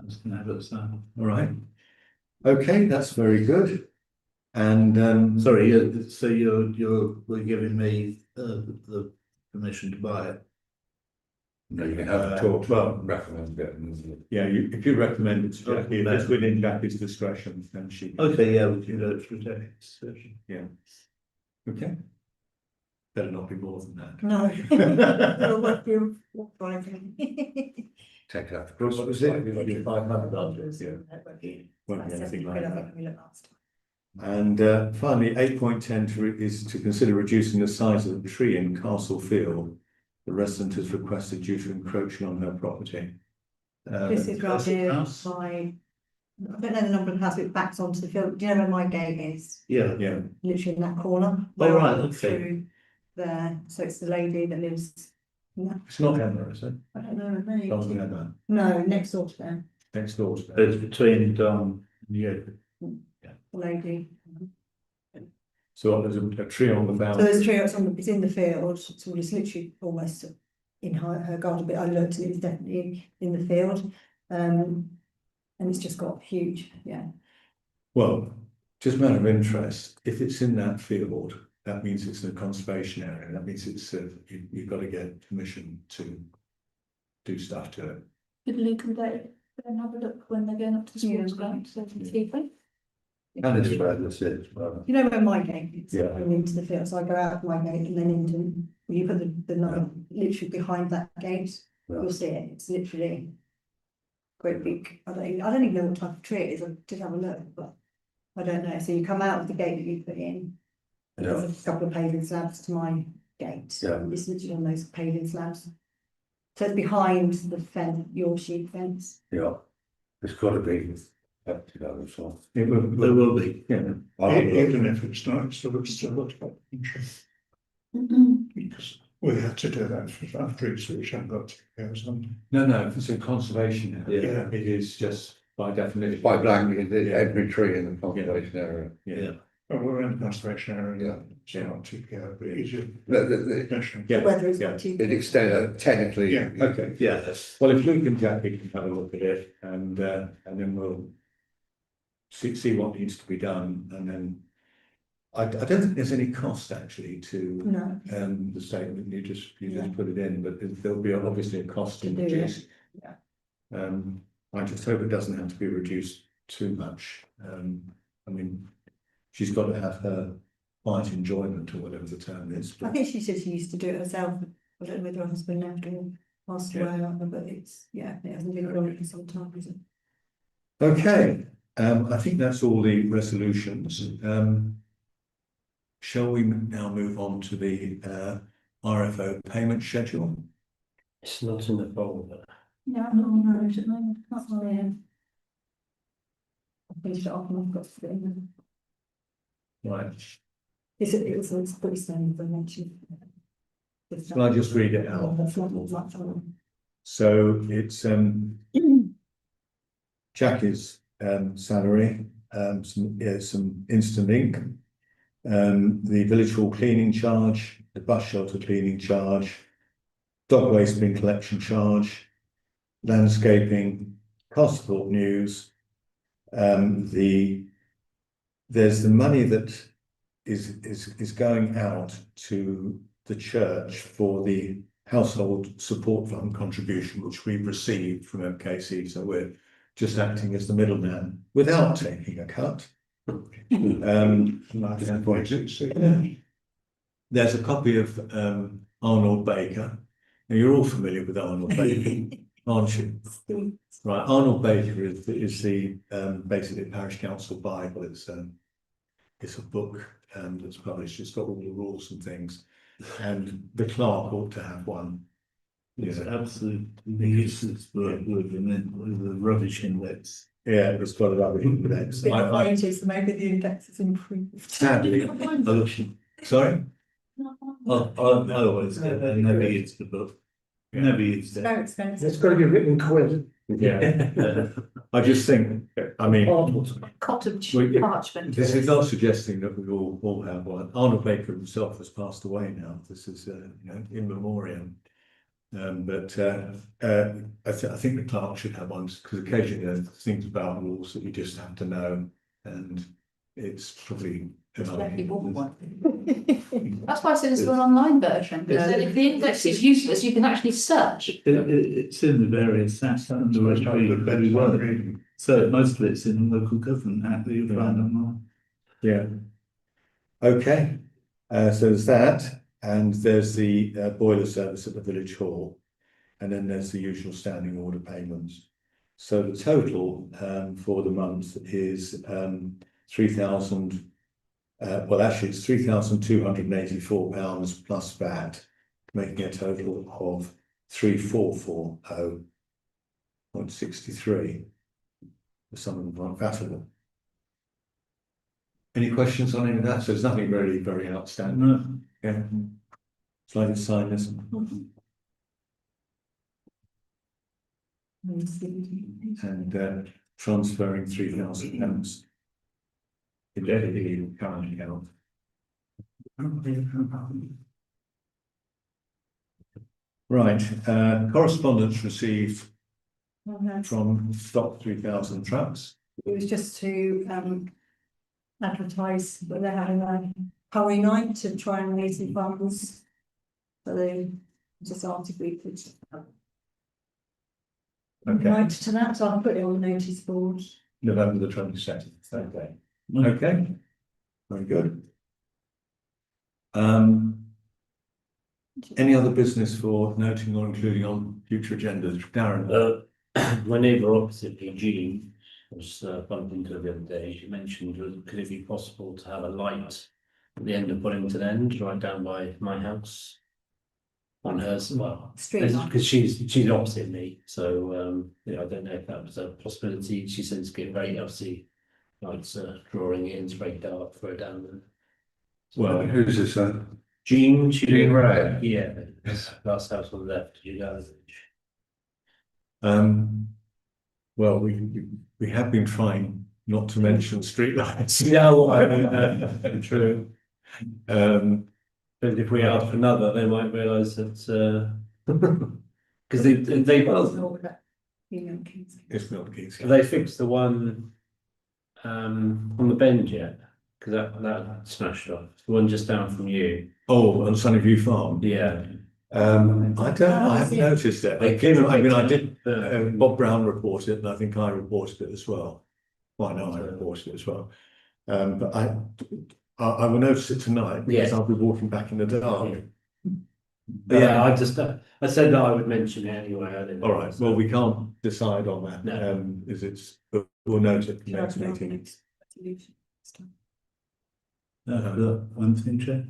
I'm just gonna Abbott sale.
All right. Okay, that's very good. And
Sorry, so we're giving me the permission to buy it.
No, you can have a talk, well, recommend it.
yeah, if you recommend it to Jackie, if it's within Jackie's discretion, then she.
Okay, yeah, we can do it through Debbie's.
Okay. Better not be more than that.
No. It'll work for driving.
Take that.
What was it? Your 500, yeah. Won't be anything like that. And finally, 8.10 is to consider reducing the size of the tree in Castle Field. The resident has requested due to encroaching on her property.
This is right here
house?
by, I don't know the number of the house, it backs onto the field. Do you know where my gate is?
Yeah,
Yeah,
Literally in that corner.
Oh, right,
Where I walk
okay.
through there, so it's the lady that lives,
it's not Emma, is it?
I don't know her name.
Doesn't Emma,
No, next door to them,
next door to
it's
them.
between Dom and you.
the lady.
So there's a tree on the
So
boundary.
there's a tree, it's in the field, so it's literally almost in her garden, but I looked and it was definitely in the field. And it's just got huge, yeah.
Well, just a matter of interest, if it's in that field, that means it's in a conservation area, that means it's, you've got to get permission to do stuff to it.
Could Luke and Dave go and have a look when they're going up to the sports ground, so they can see it.
And it's where this is, well,
You know where my gate is,
Yeah.
going into the field, so I go out my gate and then into, you put the number literally behind that gate,
Yeah.
you'll see it, it's literally great big, I don't even know what type of tree it is, I did have a look, but I don't know, so you come out of the gate that you put in, and there's a couple of paving slabs to my gate,
Yeah.
it's literally on those paving slabs. So it's behind the fence, your sheep fence.
yeah, it's got to be. So.
It will,
There will be.
yeah.
Even if it's not, it's still a lot of interest. Because we had to do that for factories which haven't got TPOs on.
No, if it's a conservation area,
Yeah.
it is just by definition.
By blanking every tree in the conservation area.
Yeah,
Well, we're in the conservation area,
Yeah.
it's not TPO, but it's just.
yeah.
Whether it's
yeah.
got two.
It extends, technically.
Yeah.
Okay,
Yes.
well, if Luke and Jackie can have a look at it and then we'll see what needs to be done, and then I don't think there's any cost actually to
No,
the statement, you just put it in, but there'll be obviously a cost
To
in
do it,
reducing.
yeah.
I just hope it doesn't have to be reduced too much. I mean, she's got to have her quiet enjoyment or whatever the term is.
I think she said she used to do it herself, I don't know whether her husband left or passed away, or not, but it's, yeah, it hasn't been done for some time, is it?
Okay, I think that's all the resolutions. Shall we now move on to the RFO payment schedule?
It's not in the folder.
Yeah, I'm not on it at the moment. That's why I finished it off and I've got to it.
Right.
It's pretty standard, I mentioned.
Shall I just read it out?
That's not much on.
So it's Jackie's salary, some instant ink, the village hall cleaning charge, the bus shelter cleaning charge, dog waste bin collection charge, landscaping, Castlethorpe news. There's the money that is going out to the church for the household support fund contribution, which we've received from MKC. So we're just acting as the middleman without taking a cut. There's a copy of Arnold Baker. Now you're all familiar with Arnold Baker, aren't you? Right, Arnold Baker is the basically parish council Bible. It's a book that's published. It's got all the rules and things, and the clerk ought to have one.
It's absolutely useless book with the rubbish index.
Yeah, it's got a rubbish index.
So maybe the index is improved.
Sadly, sorry.
I always get that. Never use the book. Never use
It's
it.
very expensive.
It's got to be written quick.
Yeah.
I just think, I mean,
Cottage
We-
parchment.
this is not suggesting that we all have one. Arnold Baker himself has passed away now. This is, in memoriam. I think the clerk should have one, because occasionally there's things about rules that you just have to know, and it's probably.
Definitely bought one. That's why I said it's an online version, because then if the index is useless, you can actually search.
It's in the various acts under which we work. So most of it's in the local government act that you find online.
Yeah. Okay, so there's that, and there's the boiler service at the village hall, and then there's the usual standing order payments. So the total for the month is 3,000. Well, actually, it's £3,284 plus VAT, making a total of 3,440.63. Some of them aren't vatable. Any questions on any of that? So there's nothing very, very outstanding.
No.
Yeah. Shall I just sign this? And transferring £3,000 into the current account. Right, correspondence received from Stock 3000 Trucks.
It was just to advertise that they're having a curry night to try and raise some funds. So they just asked if we could invite to that, so I'll put it on the notice board.
November the 22nd, okay. Okay, very good. Any other business for noting or including on future agendas? Darren?
My neighbour opposite me, Jean, was bumped into the other day. She mentioned, could it be possible to have a light at the end of Bullington End, right down by my house? On hers, well,
Street light.
because she's opposite me, so I don't know if that was a possibility. She says it's getting very obviously lights drawing in, it's very dark for her down there.
Well,
Who's this?
Jean,
Jean Ray?
Yeah, last house on the left, you guys.
well, we have been trying not to mention streetlights.
Yeah, true. But if we ask for another, they might realise that because they
It's not Kings.
they fixed the one on the bend yet, because that smashed off. The one just down from you.
Oh, on Sunnyview Farm.
Yeah.
I haven't noticed it.
They came and
I mean, I
picked
did, Bob Brown reported it, and I think I reported it as well. Well, I know I reported it as well. But I will notice it tonight, because
Yeah.
I'll be walking back in the dark.
Yeah, I said that I would mention it anyway. I didn't
All right, well, we can't decide on that,
No.
but we'll note it for next meeting.
One thing, Chair.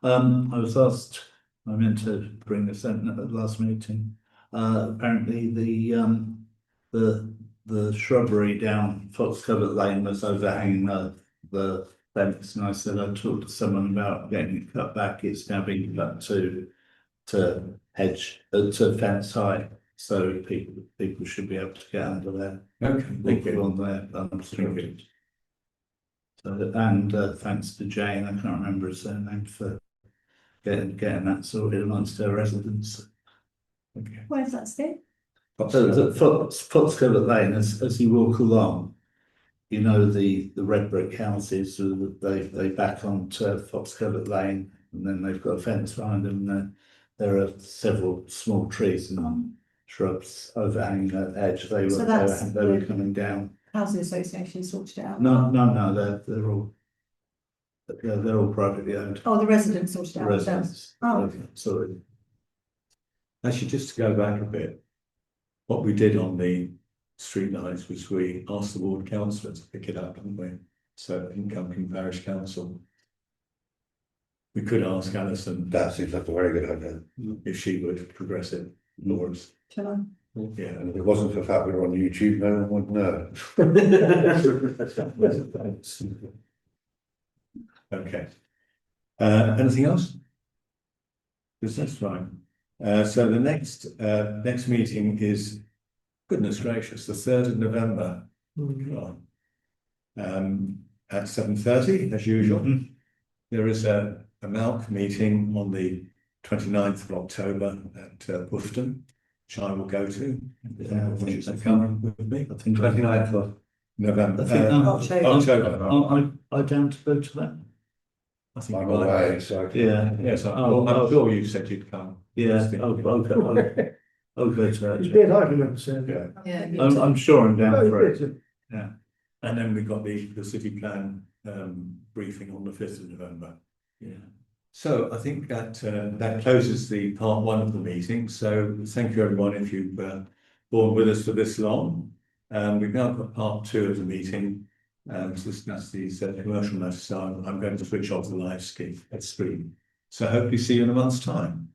I was asked, I meant to bring this out at the last meeting. Apparently the shrubbery down Fox Covert Lane was overhanging the fence, and I said I talked to someone about getting it cut back. It's now being cut to hedge to fence height, so people should be able to get under there.
Okay, thank you.
On there, street. So, and thanks to Jane, I can't remember his surname, for getting that sorted amongst her residents.
Okay.
Where's that still?
So the Fox Covert Lane, as you walk along, you know the red brick houses, they back onto Fox Covert Lane, and then they've got a fence behind them. And there are several small trees and shrubs overhanging that edge. They
So
were
that's
they were
the-
coming down.
Housing association sorted it out.
No, they're all privately owned.
Oh, the residents sorted it out themselves.
Residents.
Oh.
Sorry.
Actually, just to go back a bit, what we did on the streetlights was we asked the ward councillor to pick it up, didn't we? So incoming parish council. We could ask Alison
That seems like a very good idea.
if she would progress it for us.
Shall I?
Yeah.
And if it wasn't for the fact we were on YouTube, no one would know.
Okay. Anything else? Business, right. So the next meeting is, goodness gracious, the 3rd of November. God. At 7:30 as usual. There is a MALC meeting on the 29th of October at Bufton, which I will go to. Which is coming with me.
I think
29th of
November.
I think
October.
I down to go to that.
I think
I'm
you might.
away, so.
Yeah.
Yes, I'm sure you said you'd come.
Yeah. I'll go to that.
It's been, I remember saying.
Yeah.
Yeah.
I'm sure I'm down
Oh,
for it.
it's
And then we've got the city plan briefing on the 5th of November.
Yeah.
So I think that that closes the part 1 of the meeting. So thank you everyone if you've borne with us for this long. We've now got part 2 of the meeting to discuss these commercial matters. So I'm going to switch off the live stream. So hopefully see you in a month's time.